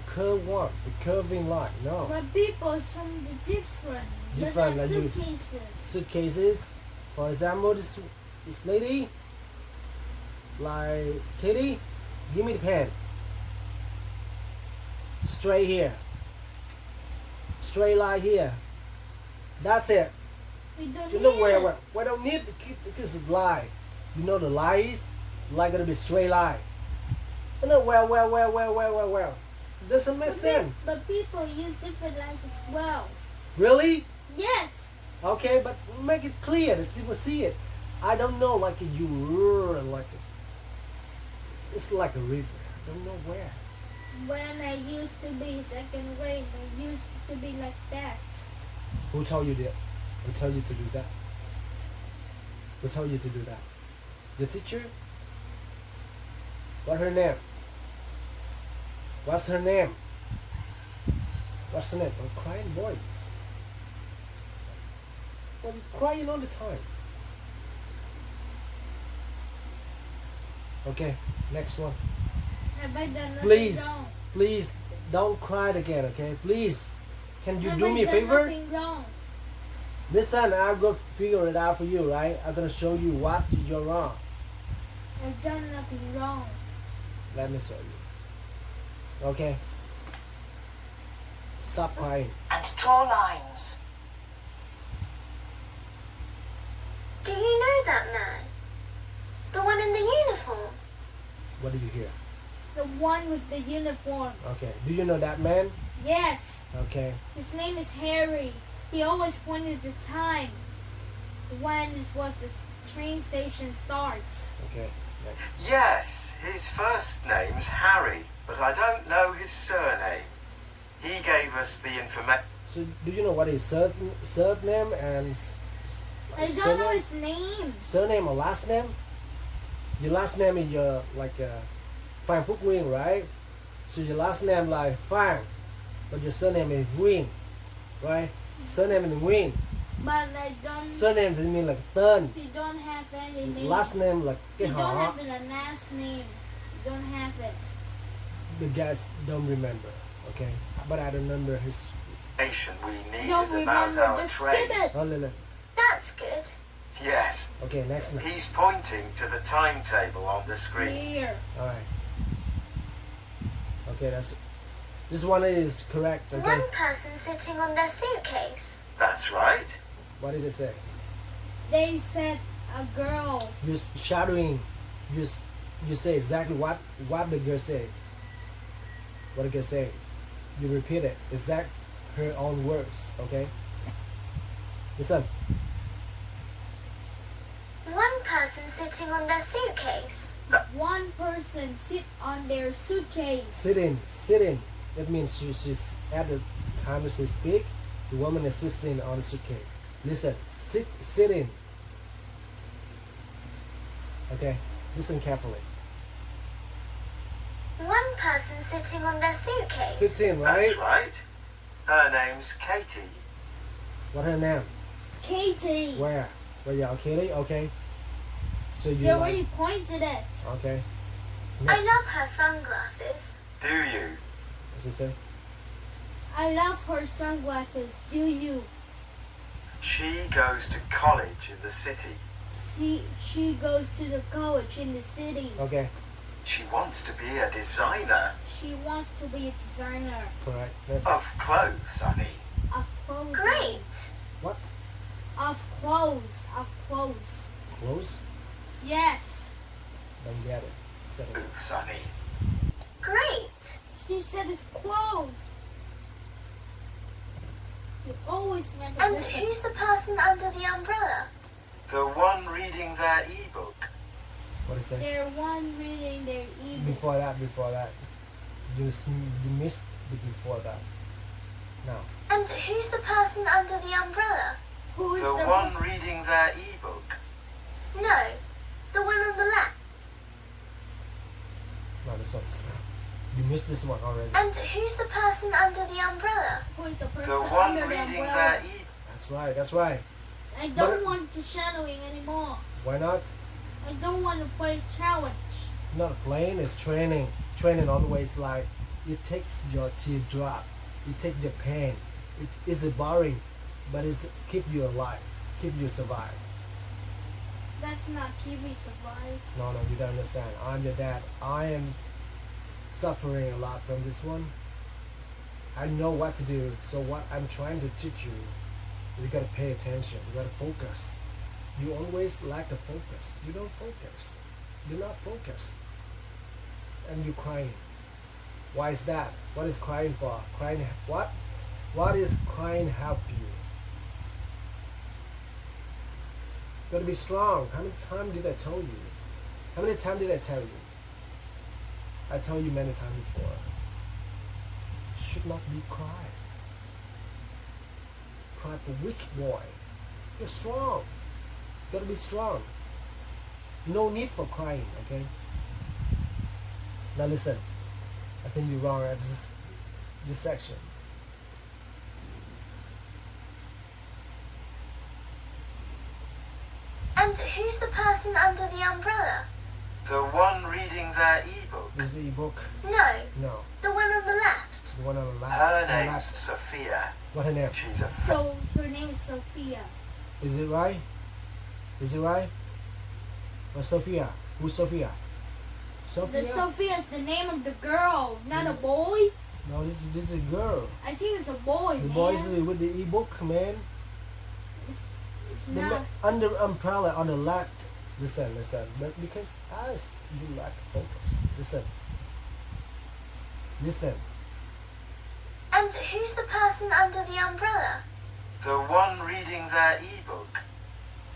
curved one, the curving line. No. But people some different. Different, They're like you- suitcases. Suitcases. For example, this lady, like Kitty, give me the pen. Straight here. Straight line here. That's it. We don't You know need where it. we don't need to keep because of line. You know the line is line gonna be straight line. You know well. Doesn't make sense. But people use different lines as well. Really? Yes. Okay, but make it clear that people see it. I don't know like you like it. It's like a river. I don't know where. When I used to be second grade, I used to be like that. Who told you that? Who told you to do that? Who told you to do that? Your teacher? What's her name? What's her name? What's her name? I'm crying boy. I'm crying all the time. Okay, next one. Have I done nothing Please. wrong? Please don't cry again, okay? Please. Can you Have do I me a done favor? nothing wrong? Listen, I'm gonna figure it out for you, right? I'm gonna show you what you're wrong. I've done nothing wrong. Let me show you. Okay? Stop crying. And draw lines. Do you know that man? The one in the uniform? What did you hear? The one with the uniform. Okay. Do you know that man? Yes. Okay. His name is Harry. He always pointed the time when this was the train station starts. Okay. Next. Yes, his first name's Harry, but I don't know his surname. He gave us the information. So, do you know what is surname and I don't know his name. Surname or last name? Your last name is your like Phan Phúc Nguyên, right? So your last name like Phan, but your surname is Nguyên, right? Surname is Nguyên. But I don't. Surname doesn't mean like tên. We don't have any name. Last name like We cái don't họ. have a last name. We don't have it. The guys don't remember, okay? But I remember his. We needed Don't about remember. our Just train. skip it. Oh, look. That's good. Yes, Okay, next one. he's pointing to the timetable on the screen. Here. All right. Okay, that's it. This one is correct. Okay. One person sitting on their suitcase. That's right. What did it say? They said a girl. You shadowing. You say exactly what the girl said. What the girl say. You repeat it. Exact her own words. Okay. Listen. One person sitting on their suitcase. One person sit on their suitcase. Sitting. That means she's at the time that she speak. The woman is sitting on the suitcase. Listen. Sitting. Okay. Listen carefully. One person sitting on their suitcase. Sitting, right? That's right. Her name's Katie. What her name? Katie. Where? Where you are, Katie? Okay. So you They like, already pointed it. okay. I Next. love her sunglasses. Do you? What's it say? I love her sunglasses. Do you? She goes to college in the city. She goes to the college in the city. Okay. She wants to be a designer She wants to be a designer Correct. Next. of clothes, I mean. of clothes. Great. What? Of clothes. Of clothes. Clothes? Yes. Don't get it. Say it. Clothes, I mean. Great. She said it's clothes. You always never And listen. who's the person under the umbrella? The one reading their e-book. What did it say? They're one reading their ebook. Before that. You missed the before that. Now. And who's the person under the umbrella? Who is The the one reading their e-book. No, the one on the left. No, this one. You missed this one already. And who's the person under the umbrella? Who is the person The one under the reading umbrella? their e-book. That's right. I don't But- want to shadowing anymore. Why not? I don't want to play challenge. Not playing, it's training. Training always like it takes your teardrop, it takes the pain. It is boring, but it's keep you alive, keep you survive. That's not keep me survive. No, no, you don't understand. I'm your dad. I am suffering a lot from this one. I know what to do. So what I'm trying to teach you, you gotta pay attention. You gotta focus. You always lack the focus. You don't focus. You're not focused. And you're crying. Why is that? What is crying for? Crying what? What is crying help you? You gotta be strong. How many times did I tell you? How many times did I tell you? I told you many times before. Should not be cry. Cry for weak boy. You're strong. You gotta be strong. No need for crying, okay? Now listen. I think you're wrong at this section. And who's the person under the umbrella? The one reading their ebook. This is the ebook. No, No. the one on the left. The one on the left. Her on the name's left. Sophia. What her name? She's a So her name is Sophia. Is it right? Is it right? Or Sophia? Who's Sophia? Sophia? The Sophia is the name of the girl, not a boy. No, this is a girl. I think it's a boy, The man. boy is with the ebook, man. It's The not. under umbrella on the left. Listen. But because you lack focus. Listen. And who's the person under the umbrella? The one reading their ebook.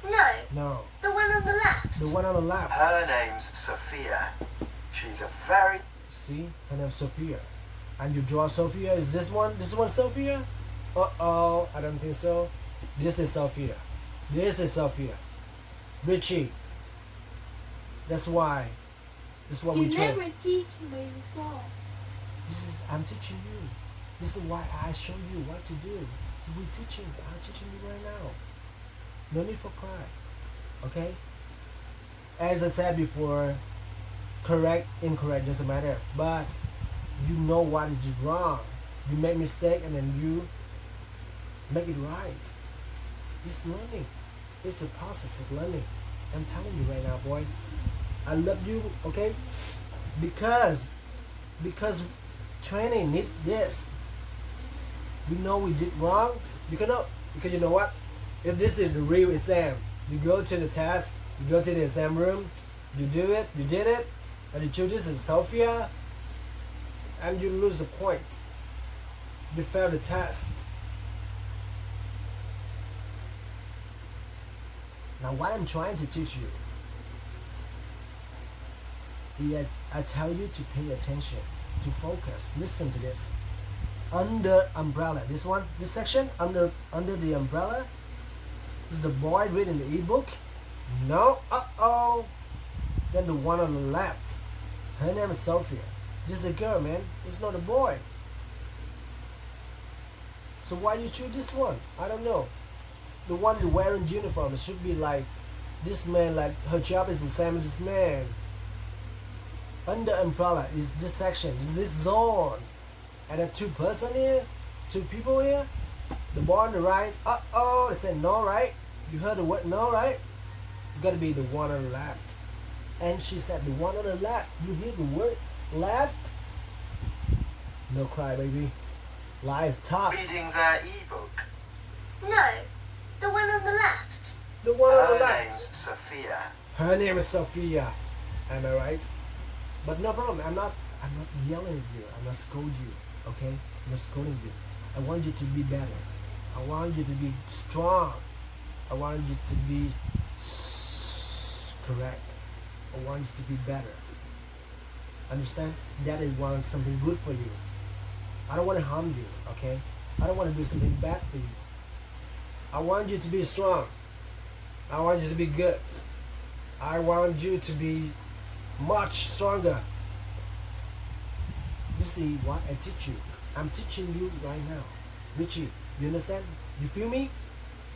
No, No. the one on the left. The one on the left. Her name's Sophia. She's a very See? Her name's Sophia. And you draw Sophia. Is this one? This one Sophia? Uh-oh. I don't think so. This is Sophia. This is Sophia. Richie. That's why. This is what You we train. never teach me before. I'm teaching you. This is why I show you what to do. So I'm teaching you right now. No need for cry. Okay? As I said before, correct, incorrect, doesn't matter. But you know what is wrong. You make mistake and then you make it right. It's learning. It's a process of learning. I'm telling you right now, boy. I love you, okay? Because training needs this. We know we did wrong. Because you know what? If this is the real exam, you go to the test, you go to the exam room, you do it, you did it, and you choose this is Sophia, and you lose the point. You fail the test. Now what I'm trying to teach you, I tell you to pay attention, to focus. Listen to this. Under umbrella, this section under the umbrella. Is the boy reading the ebook? No. Uh-oh. Then the one on the left. Her name is Sophia. This is a girl, man. It's not a boy. So why you choose this one? I don't know. The one who wearing uniform, it should be like this man, like her job is the same as this man. Under umbrella is this section, is this zone. And the two people here. The boy on the right, uh-oh, they said no, right? You heard the word no, right? You gotta be the one on the left. And she said the one on the left. You hear the word left? No cry, baby. Life tough. reading their ebook. No, the one on the left. The one on the Her left. name's Sophia. Her name is Sophia. Am I right? But no problem. I'm not yelling at you. I'm not scolding you. Okay? I'm not scolding you. I want you to be better. I want you to be strong. I want you to be correct. I want you to be better. Understand? Daddy wants something good for you. I don't want to harm you, okay? I don't want to do something bad for you. I want you to be strong. I want you to be good. I want you to be much stronger. You see what I teach you? I'm teaching you right now. Richie, you understand? You feel me?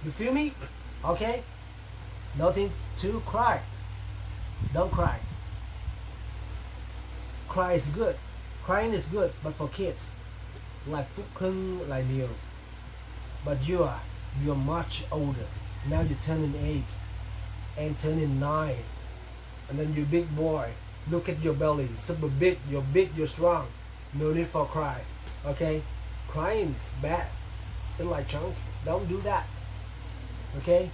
You feel me? Okay? Nothing to cry. Don't cry. cry is good. Crying is good, but for kids, like Phúc Hưng, like you. But you're much older. Now you're turning 8 and turning 9, and then you're big boy. Look at your belly, super big. You're big, you're strong. No need for cry. Okay, crying is bad. It's like junk. Don't do that. Okay.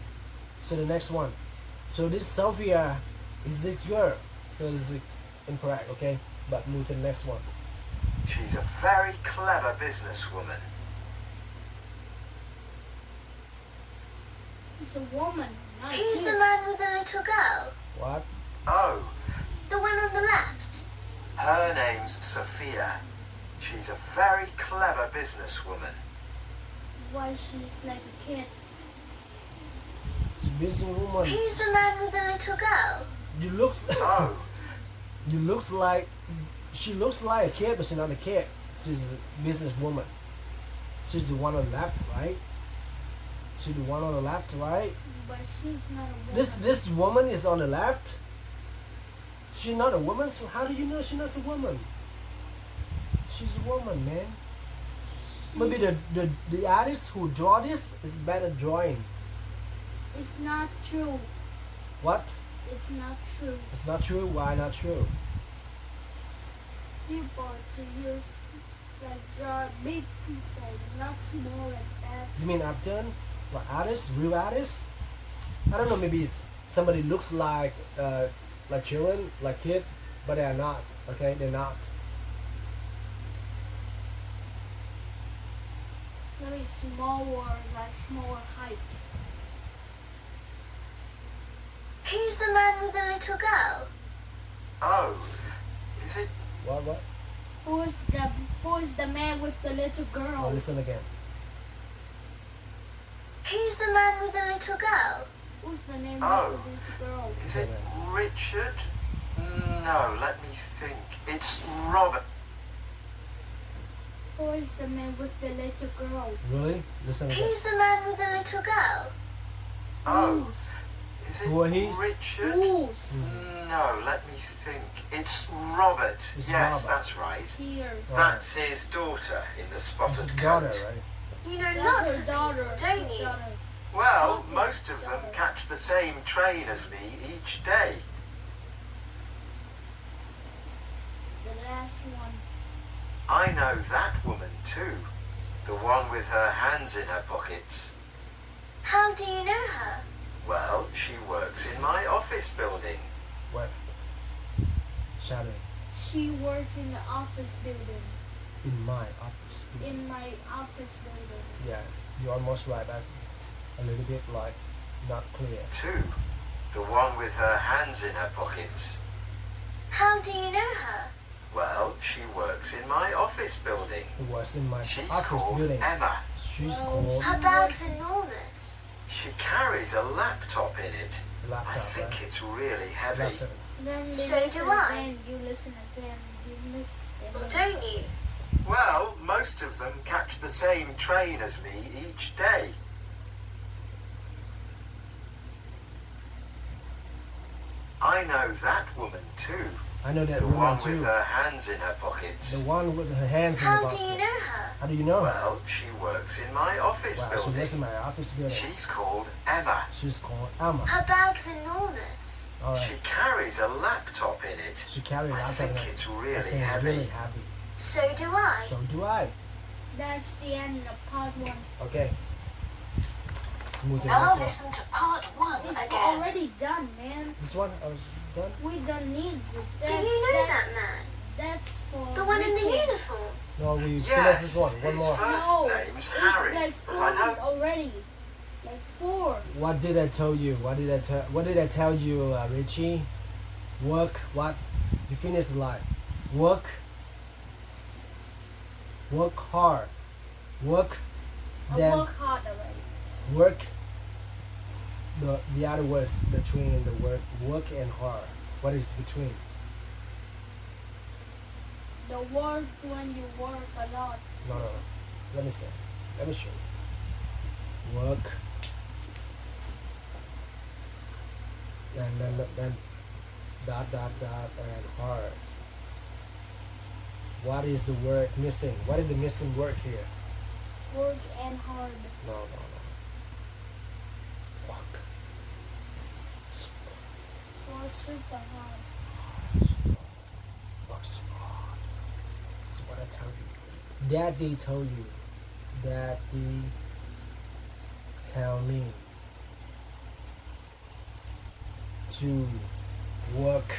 So the next one. So this Sophia is this girl. So this is incorrect. Okay, but move to the next one. She's a very clever businesswoman. It's a woman, not a Who's kid. the man with the little girl? What? Oh, The one on the left? her name's Sophia. She's a very clever businesswoman. Why she's like a kid? It's a businesswoman. Who's the man with the little girl? You looks. Oh, You looks like. She looks like a kid, but she's not a kid. She's a businesswoman. She's the one on the left, right? She's the one on the left, right? But she's not a woman. This woman is on the left. She's not a woman, so how do you know she's not a woman? She's a woman, man. Maybe the artist who draw this is better drawing. It's not true. What? It's not true. It's not true? Why not true? People to use like draw big people, not small like that. You mean actor? What artist? Real artist? I don't know, maybe it's somebody looks like children, like kid, but they are not. Okay, they're not. Very smaller, like smaller height. Who's the man with the little girl? oh, is it? What? Who is the man with the little Oh, girl? listen again. Who's the man with the little girl? Who's the name Oh. of the little girl? Is it Richard? No, let me think. It's Robert. Who is the man with the little girl? Really? Listen again. Who's the man with the little girl? Oh, Who's? is it Who are he? Richard? Who's? No, let me think. It's Robert. It's yes, Robert. that's right. Here. That's his daughter in the His spotted daughter, coat. right? You know That's lots her of daughter. people, don't His you? daughter. Well, Spotted most of them daughter. catch the same train as me each day. The last one. I know that woman too. The one with her hands in her pockets. How do you know her? Well, she works in my office building. What? Shadow. She works in the office building. In my office. In my office building. Yeah, you're almost right, but a little bit like not clear. Two. The one with her hands in her pockets. How do you know her? Well, she works in my office building. It was in my She's office called building. Emma. She's Oh, called Her bag's enormous. She carries a laptop in it. I laptop. think Right? it's really heavy. Laptop. Then they So listen do I. again. You listen again. You miss Or again. don't you? Well, most of them catch the same train as me each day. I know that woman too. I know that The woman one too. with her hands in her pockets. The one with her hands in the How pocket. do you know her? How do you know her? Well, she works in my office Wow, she building. lives in my office building. She's called Emma. She's called Emma. Her bag's enormous. All She right. carries a laptop in it. She carries I laptop. think in it. it's I really think it's heavy. really heavy. So do I. So do I. That's the end of part one. Okay. Let's move to the Now next one. listen to part 1 It's again. already done, man. This one, I was done. We don't need it. Do you know that man? That's for The one in the weekend. uniform? No, we finished Yes, this one. One his more. first No, name's it's Harry. like But 4 I don't. already. Like 4. What did I tell you? What did I tell you, Richie? Work. What? You finish the line. Work. Work hard. Work. I Then work hard already. work. The other words between the word work and hard. What is between? The work when you work a lot. No. Let me see. Let me show you. Work. And then dot and hard. What is the word missing? What is the missing word here? Work and hard. No. Work. Or super hard. Work so hard. This is what I tell you. Daddy told you. Daddy tell me to work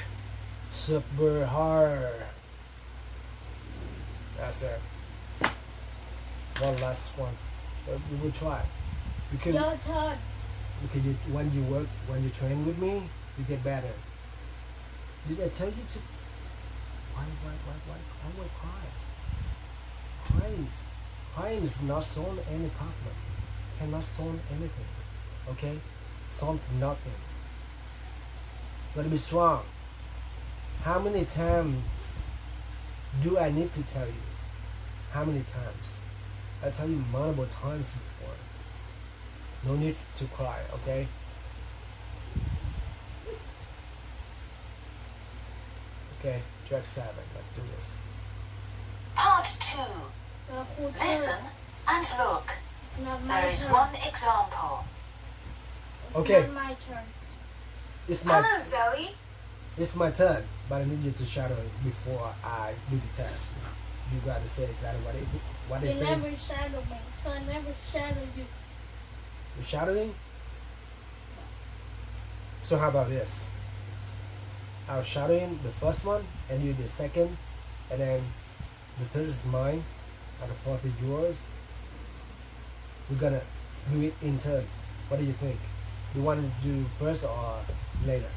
super hard. That's it. One last one. But we will try. Because Your turn. when you train with me, you get better. Did I tell you to? Why cries? Crying is not solve any problem. Cannot solve anything. Okay? Solve nothing. Gotta be strong. How many times do I need to tell you? How many times? I tell you multiple times before. No need to cry, okay? Okay, track 7. Let's do this. Part 2. Who turn? Listen and look. It's not my There is turn. one example. It's Okay. not my turn. Hello, Zoe. It's my turn, but I need you to shadow it before I do the test. You gotta say exactly what they You say. never shadow me, so I never shadow you. You're shadowing? So how about this? I'll shadow in the first one, and you the second, and then the third is mine, and the fourth is yours. We're gonna do it in turn. What do you think? You want to do first or later?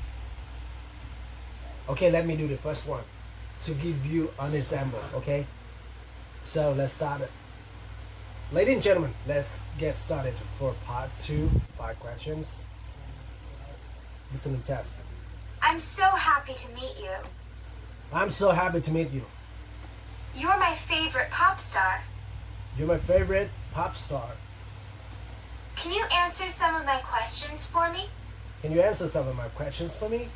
Okay, let me do the first one to give you an example, okay? So let's start it. Ladies and gentlemen, let's get started for part 2, 5 questions. Listen and test. I'm so happy to meet you. I'm so happy to meet you. You're my favorite pop star. You're my favorite pop star. Can you answer some of my questions for me? Can you answer some of my questions for me?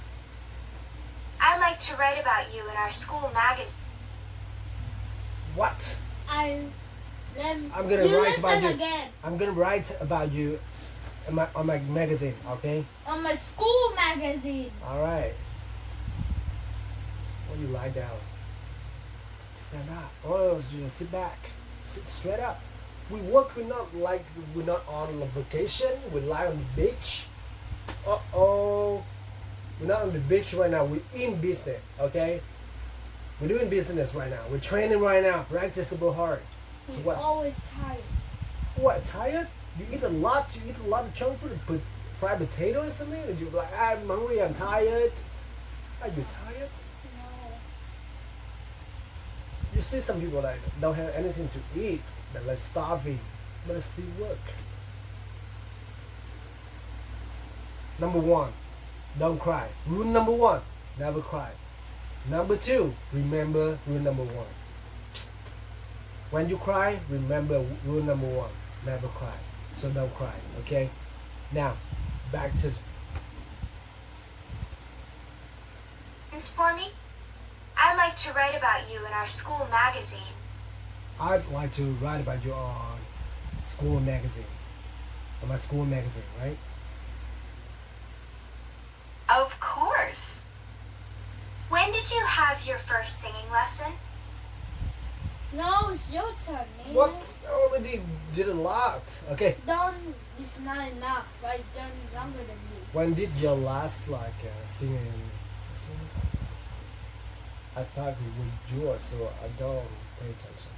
I like to write about you in our school magazine. What? I'm gonna you write about listen you. again. I'm gonna write about you on my magazine, okay? On my school magazine. Alright. When you lie down, stand up. Oh, so you sit back. Sit straight up. We're not on a vacation. We lie on the beach. Uh-oh. We're not on the beach right now. We're in business, okay? We're doing business right now. We're training right now. Practice super hard. So I'm what? always tired. What? Tired? You eat a lot. You eat a lot of junk food. Put fried potato or something. And you're like, I'm hungry. I'm tired. Are you tired? No. You see some people that don't have anything to eat. They're like starving, but they still work. Number 1, don't cry. Rule number 1, never cry. Number 2, remember rule number 1. When you cry, remember rule number 1, never cry. So don't cry, okay? Now, back to For me? I like to write about you in our school magazine. I'd like to write about you on school magazine. On my school magazine, right? Of course. When did you have your first singing lesson? No, it's your turn, man. What? I already did a lot. Okay. Don't. It's not enough. I've done younger than you. When did your last singing session? I thought it was yours, so I don't pay attention.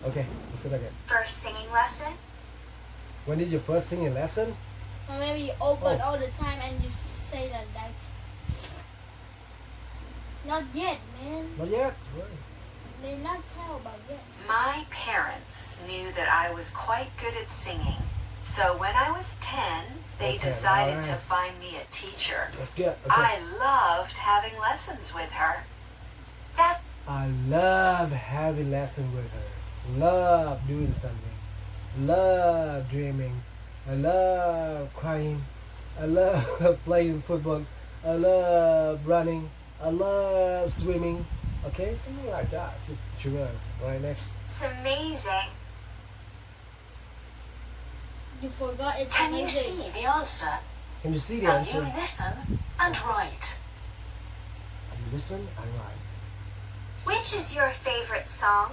Okay, let's do it again. First singing lesson? When did your first singing lesson? Or maybe you open Oh. all the time and you say that night. Not yet, man. Not yet. Right. They not tell about yet. My parents knew that I was quite good at singing. So when I was 10, they 10, decided alright. to find me a teacher. That's good. Okay. I loved having lessons with her. That I love having lessons with her. Love doing something. Love dreaming. I love crying. I love playing football. I love running. I love swimming. Okay, something like that. So, Julian, right next. It's amazing. You forgot it's Can you amazing. see the answer? Can you see the Now answer? you listen and write. And listen and write. Which is your favorite song?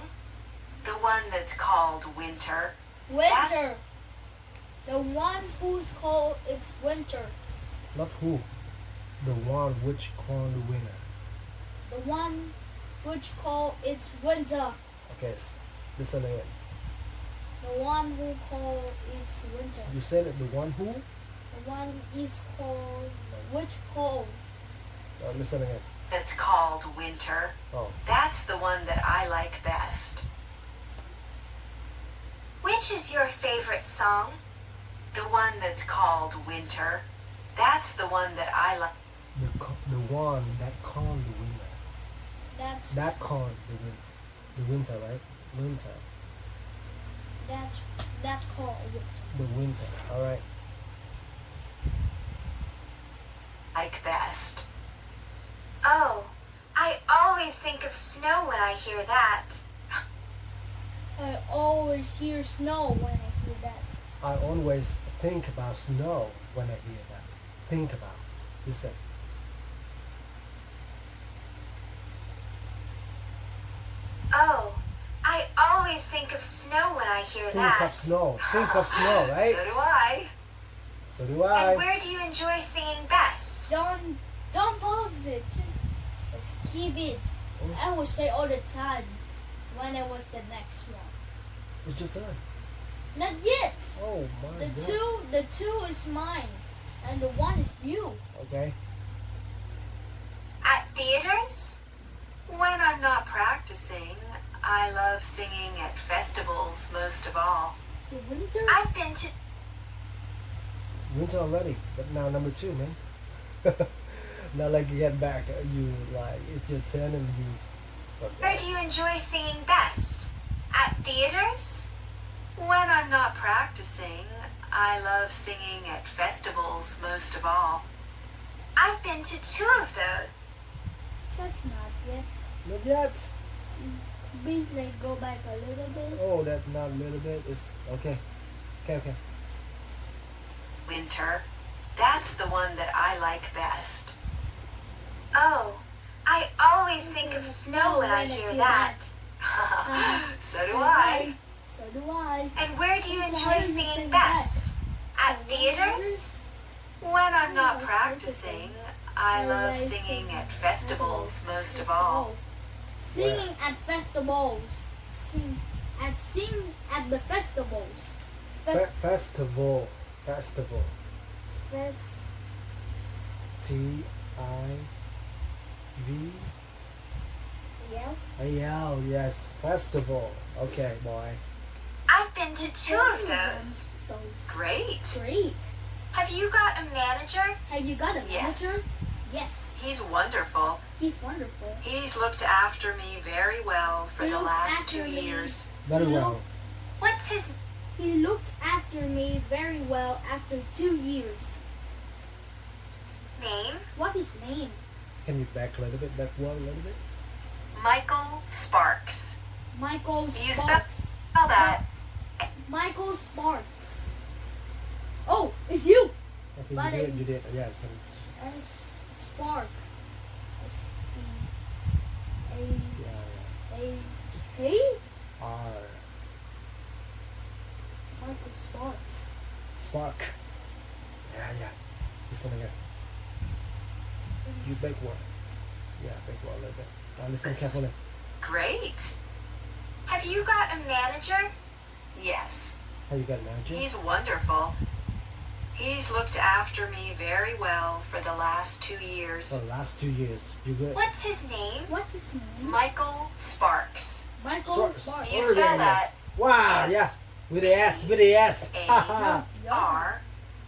The one that's called Winter. Winter. The ones who's called it's winter. Not who. The one which called the winner. The one which called it's winter. Okay, listen again. The one who called it's winter. You said it, the one who? The one is called which called. Listen again. That's called Winter. Oh, That's the one that I like best. Which is your favorite song? The one that's called Winter. That's the one that I like. the one that called the winner. That's That called the winter. The winter, right? Winter. that called winter. The winter. All right. Like best. Oh, I always think of snow when I hear that. I always hear snow when I hear that. I always think about snow when I hear that. Think about. Listen. Oh, I always think of snow when I hear Think that. of snow. Think of snow, right? So do I. So do And I. where do you enjoy singing best? Don't pause it. Just keep it. I will say all the time when it was the next one. It's your turn. Not yet. Oh my God. The two is mine, and the one is you. Okay. At theaters? When I'm not practicing, I love singing at festivals most of all. The winter. I've been to Winter already, but now number 2, man. Not like you get back, you like it's your turn and you Where forget. do you enjoy singing best? At theaters? When I'm not practicing, I love singing at festivals most of all. I've been to 2 of those. That's not yet. Not yet. Please like go back a little bit. Oh, that's not a little bit. It's okay. Okay. Winter. That's the one that I like best. Oh, I always think of snow when I hear that. So do I. So do I. And where do you enjoy singing best? At theaters? When I'm not practicing, I love singing at festivals most of all. Singing at festivals. Sing at the festivals. Festival. Fest. TIV. Yeah. AL, yes. Festival. Okay, boy. I've been to 2 of those. So Great. great. Have you got a manager? Have you got a Yes. manager? Yes. He's wonderful. He's wonderful. He's looked after me very well for He the looked last after 2 me. years. Very No. well. What's his He looked after me very well after 2 years. name? What is name? Can you back a little bit? Back one a little bit? Michael Sparks. Michael You Sparks. Spell that. Michael Sparks. Oh, it's you. Okay, But you did. Yeah. Can, Spark. yeah. S-P-A-A-K? R. Michael Sparks. Spark. Yeah. Listen again. You back one. Yeah, back one a little bit. Listen carefully. Great. Have you got a manager? Yes. Have you got a manager? He's wonderful. He's looked after me very well for the last 2 years. For the last 2 years. You good? What's his name? What's his name? Michael Sparks. Michael Sparks. You Oh, spell yeah, that. Wow, S. yeah. With the S, with the S. Haha. Yes, yes.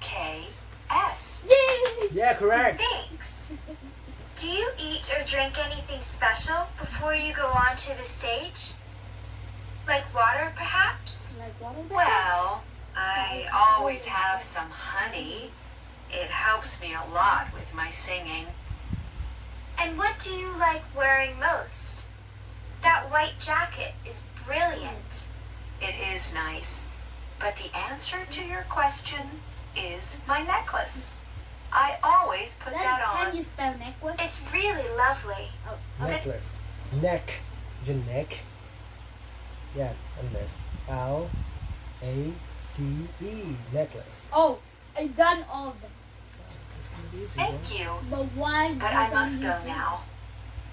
R-K-S. Yay! Yeah, correct. Thanks. Do you eat or drink anything special before you go onto the stage? Like water, perhaps? Like water bags? Well, I always have some honey. It helps me a lot with my singing. And what do you like wearing most? That white jacket is brilliant. It is nice. But the answer to your question is my necklace. I always put that Can on. you spell necklace? It's really lovely. Oh, Necklace. Neck. Your neck. Yeah, unless L-A-C-E. Necklace. oh, I done all of them. It's gonna be easy. Thank you. But why? But you I don't must need go to? now.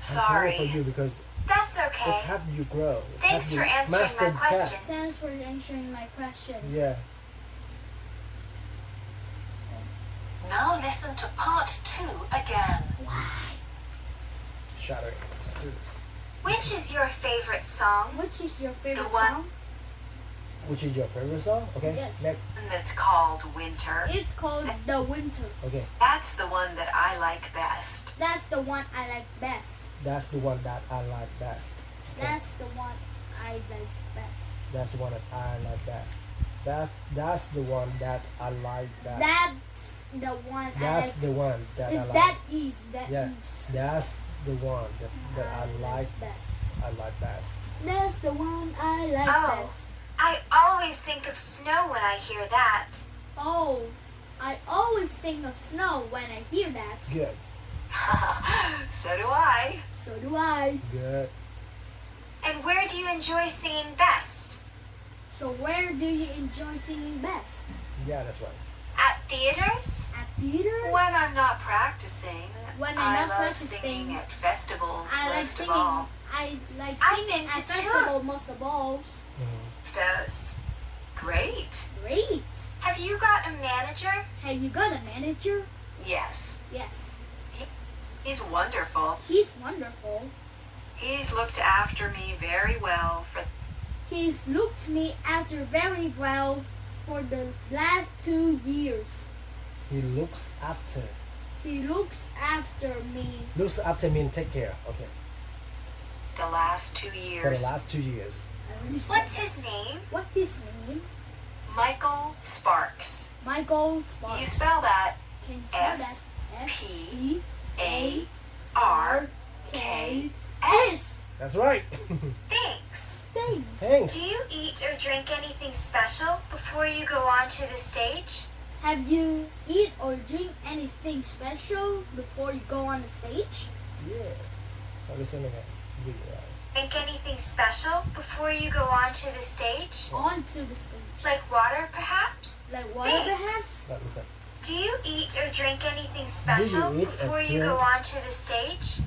I'm sorry for Sorry. you because That's it okay. helped you grow. It Thanks helped you for answering master my the question. test. Thanks for answering my questions. Yeah. Now listen to part 2 again. Why? Shattering. Let's do this. Which is your favorite song? Which is your favorite The one- song? Which is your favorite song? Okay. Yes. Next. And it's called Winter. It's called The Winter. Okay. That's the one that I like best. That's the one I like best. That's the one that I like best. Okay. That's the one I like best. That's the one that I like best. That's the one that I like best. That's the one That's I the one that like. Is I like. that is that Yeah. is. That's the one that I like. best. I like best. That's the one I like Oh. best. I always think of snow when I hear that. Oh, I always think of snow when I hear that. Good. So do I. So do I. Good. And where do you enjoy singing best? So where do you enjoy singing best? Yeah, that's right. At theaters? At theaters? When I'm not practicing, When I'm I not love practicing, singing at festivals I like most singing. of all. I like I've singing been to at two. festival most of all. Mhm. Those. Great. Great. Have you got a manager? Have you got a manager? Yes. Yes. He's wonderful. He's wonderful. He's looked after me very well for He's looked me after very well for the last 2 years. He looks after. He looks after me. Looks after me and take care. Okay. the last 2 For years. the last 2 years. What's his name? What's his name? Michael Sparks. Michael Sparks. You spell that Can you spell that? S-P- S-E-A-R-K-S. A-R-K-S. That's right. Thanks. Thanks. Thanks. Do you eat or drink anything special before you go onto the stage? Have you eat or drink anything special before you go on the stage? Yeah. Now listen again. Yeah. Drink anything special before you go onto the stage? Onto the stage. Like water, perhaps? Like water Thanks. perhaps? Now listen. Do you eat or drink anything special eat or before you go drink? onto the stage?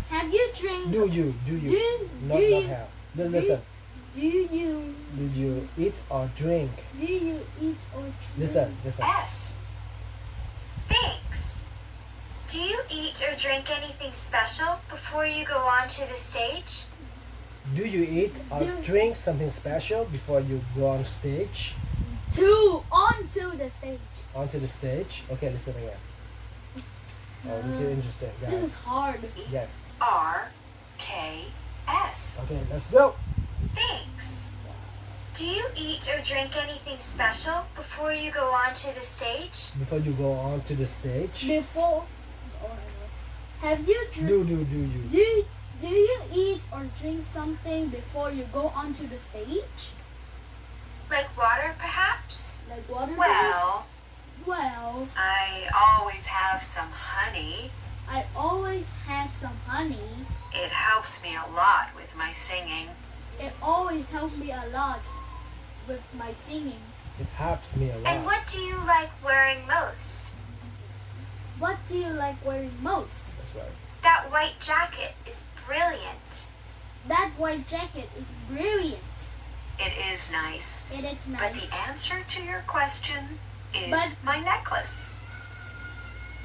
Have you drink Do you? Not do you have. Listen. do you Do you eat or drink? do you eat or drink? Listen. S. Thanks. Do you eat or drink anything special before you go onto the stage? Do you eat or Do- drink something special before you go on stage? Onto the stage. Onto the stage? Okay, listen again. Oh, this is interesting, This guys. is hard. Yeah. R-K-S. Okay, let's go. Thanks. Do you eat or drink anything special before you go onto the stage? Before you go on to the stage. Before have you drink Do you? do you eat or drink something before you go onto the stage? Like water, perhaps? Like water perhaps? Well, Well, I always have some honey. I always have some honey. It helps me a lot with my singing. It always helps me a lot with my singing. It helps me a lot. And what do you like wearing most? What do you like wearing most? That's right. That white jacket is brilliant. That white jacket is brilliant. It is nice. It is But nice. the answer to your question is But- my necklace.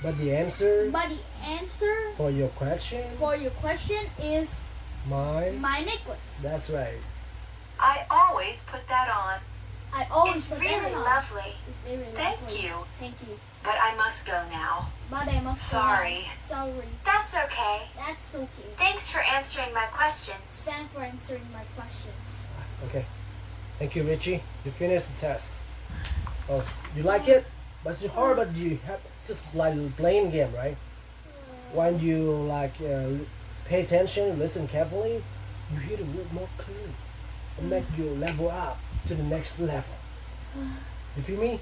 But the answer But the answer for your question, for your question is mine. my necklace. That's right. I always put that on, I always It's put really that on. lovely. It's very Thank lovely. you. Thank you. but I must go now. But I must go Sorry. now. Sorry. That's okay. That's okay. Thanks for answering my questions. Thanks for answering my questions. Okay. Thank you, Richie. You finished the test. Oh, you like it? But it's hard, but you have just like playing game, right? When you like pay attention, listen carefully, you hear the word more clearly. And make you level up to the next level. You feel me?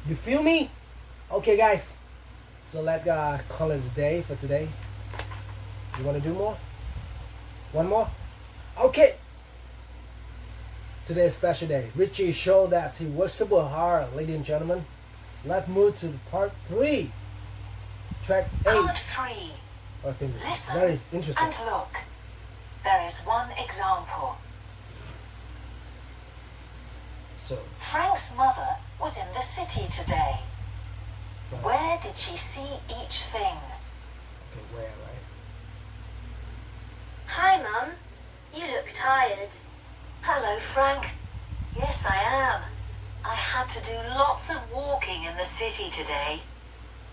You feel me? Okay, guys. So let's call it a day for today. You want to do more? One more? Okay. Today's special day. Richie showed that he works super hard, ladies and gentlemen. Let's move to part 3. Track 8. Part 3. I think this is Listen very interesting. and look. There is one example. So, Frank's mother was in the city today. Frank. Where did she see each thing? Okay, where, right? Hi, Mum. You look tired. Hello, Frank. Yes, I am. I had to do lots of walking in the city today.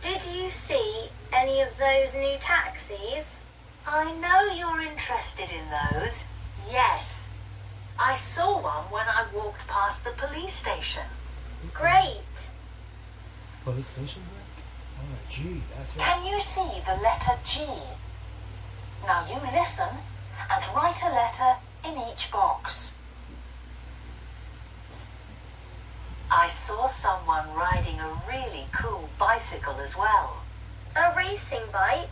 Did you see any of those new taxis? I know you're interested in those. Yes. I saw one when I walked past the police station. Great. Police station, right? Oh, G, that's right. Can you see the letter G? Now you listen and write a letter in each box. I saw someone riding a really cool bicycle as well. A racing bike?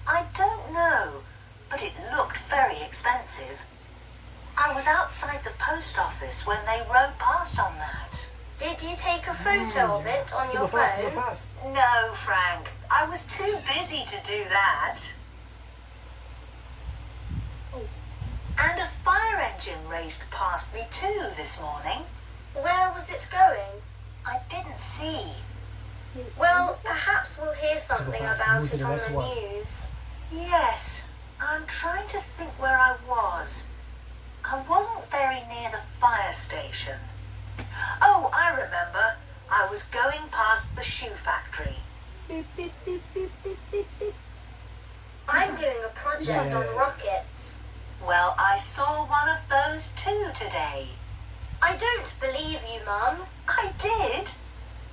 I don't know, but it looked very expensive. I was outside the post office when they rode past on that. Did you take a photo of it on your Super fast, phone? super fast. No, Frank. I was too busy to do that. And a fire engine raced past me too this morning. Where was it going? I didn't see. Well, perhaps we'll hear something fast. about Move to it the on next the one. news. Yes, I'm trying to think where I was. I wasn't very near the fire station. Oh, I remember. I was going past the shoe factory. Beep, beep, beep, beep, beep, beep, beep. I'm doing a project Yeah. on rockets. Well, I saw one of those too today. I don't believe you, Mum. I did.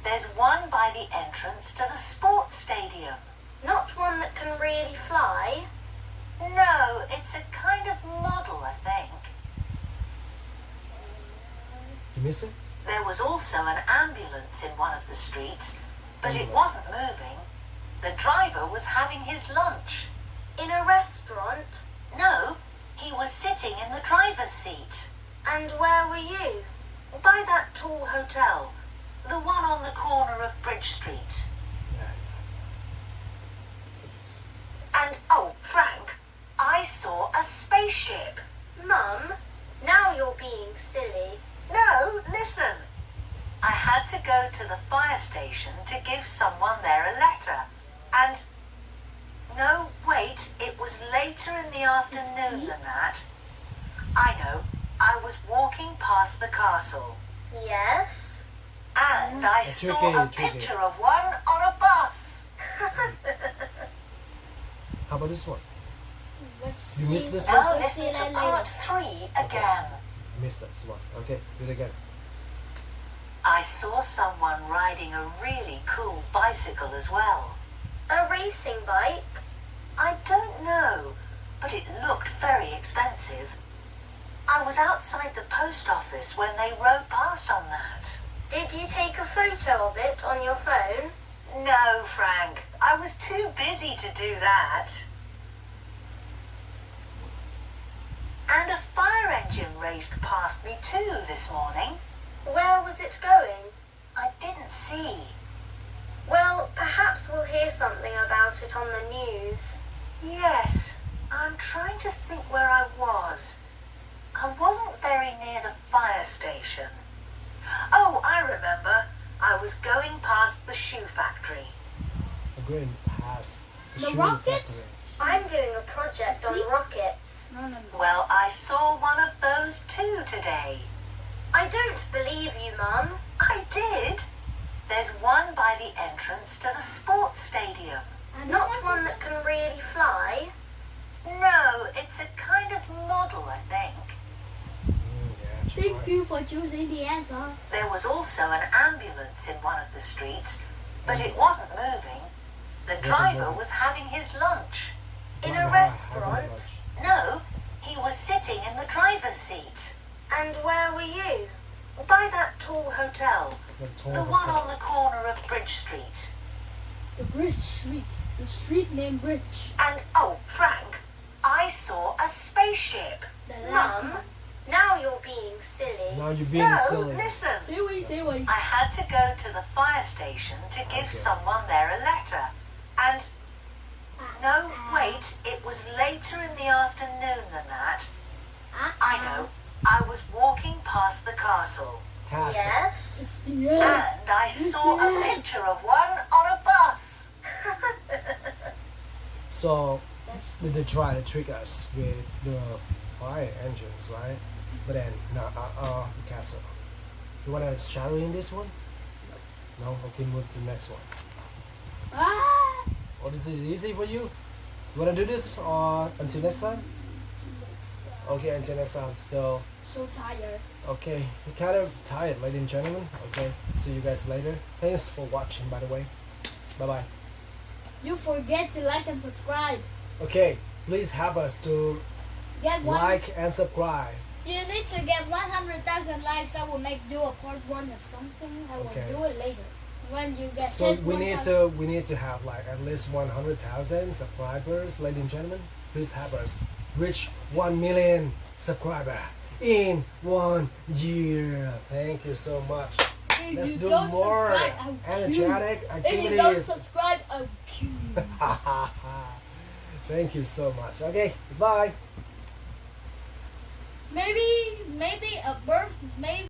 There's one by the entrance to the sports stadium. Not one that can really fly. No, it's a kind of model, I think. You miss it? There was also an ambulance in one of the streets, but it wasn't moving. The driver was having his lunch. In a restaurant. No, he was sitting in the driver's seat. And where were you? By that tall hotel, the one on the corner of Bridge Street. Yeah. And, oh, Frank, I saw a spaceship. Mum, now you're being silly. No, listen. I had to go to the fire station to give someone there a letter. And, no, wait, it was later in the afternoon than that. I know, I was walking past the castle. Yes? And I It's saw okay, a it's okay. picture of one on a bus. How about this one? Let's You see. missed this Now Let's see listen to that part later. 3 again. You missed this one. Okay, do it again. I saw someone riding a really cool bicycle as well. A racing bike? I don't know, but it looked very expensive. I was outside the post office when they rode past on that. Did you take a photo of it on your phone? No, Frank. I was too busy to do that. And a fire engine raced past me too this morning. Where was it going? I didn't see. Well, perhaps we'll hear something about it on the news. Yes, I'm trying to think where I was. I wasn't very near the fire station. Oh, I remember. I was going past the shoe factory. I'm going past The shoe rocket? factory. I'm doing a project on See? rockets. No. Well, I saw one of those too today. I don't believe you, Mum. I did. There's one by the entrance to the sports stadium. And Not this one that can really fly. No, it's a kind of model, I think. Yeah, check Thank right. you for choosing the answer. There was also an ambulance in one of the streets, but it wasn't moving. The driver moving. was having his lunch. In Driver a having restaurant. lunch. No, he was sitting seat. And where were you? By that tall hotel. The tall The one hotel. on the corner of Bridge Street. The Bridge Street. The street named Bridge. And, oh, Frank, I saw a spaceship. The last Mum? one. Now you're being silly. Now you're being No, silly. listen. Silly. I had to go to the fire station to give Okay. someone there a letter. And, no, wait, it was later in the afternoon than that. I know. I was walking past the castle. Castle. Yes? It's the F. And I saw a Yes. picture of one on a bus. So That's did they try to trick us with the fire engines, right? But then, no, the castle. You wanna shower in this one? No? Okay, move to the next one. Ah! Oh, this is easy for you? You wanna do this until next time? Okay, until next time. So, So tired. okay, you're kind of tired, ladies and gentlemen. Okay, see you guys later. Thanks for watching, by the way. Bye bye. You forget to like and subscribe. Okay, please help us to Get one. like and subscribe. You need to get 100,000 likes. I will do a part 1 of something. I will Okay. do it later. When you get So 10, we 1,000. need to have like at least 100,000 subscribers, ladies and gentlemen. Please help us reach 1 million subscriber in 1 year. Thank you so much. If Let's you do don't more subscribe, I'll kill you. energetic If you don't activities. subscribe, I'll kill you. Thank you so much. Okay, bye. Maybe a birth. Maybe.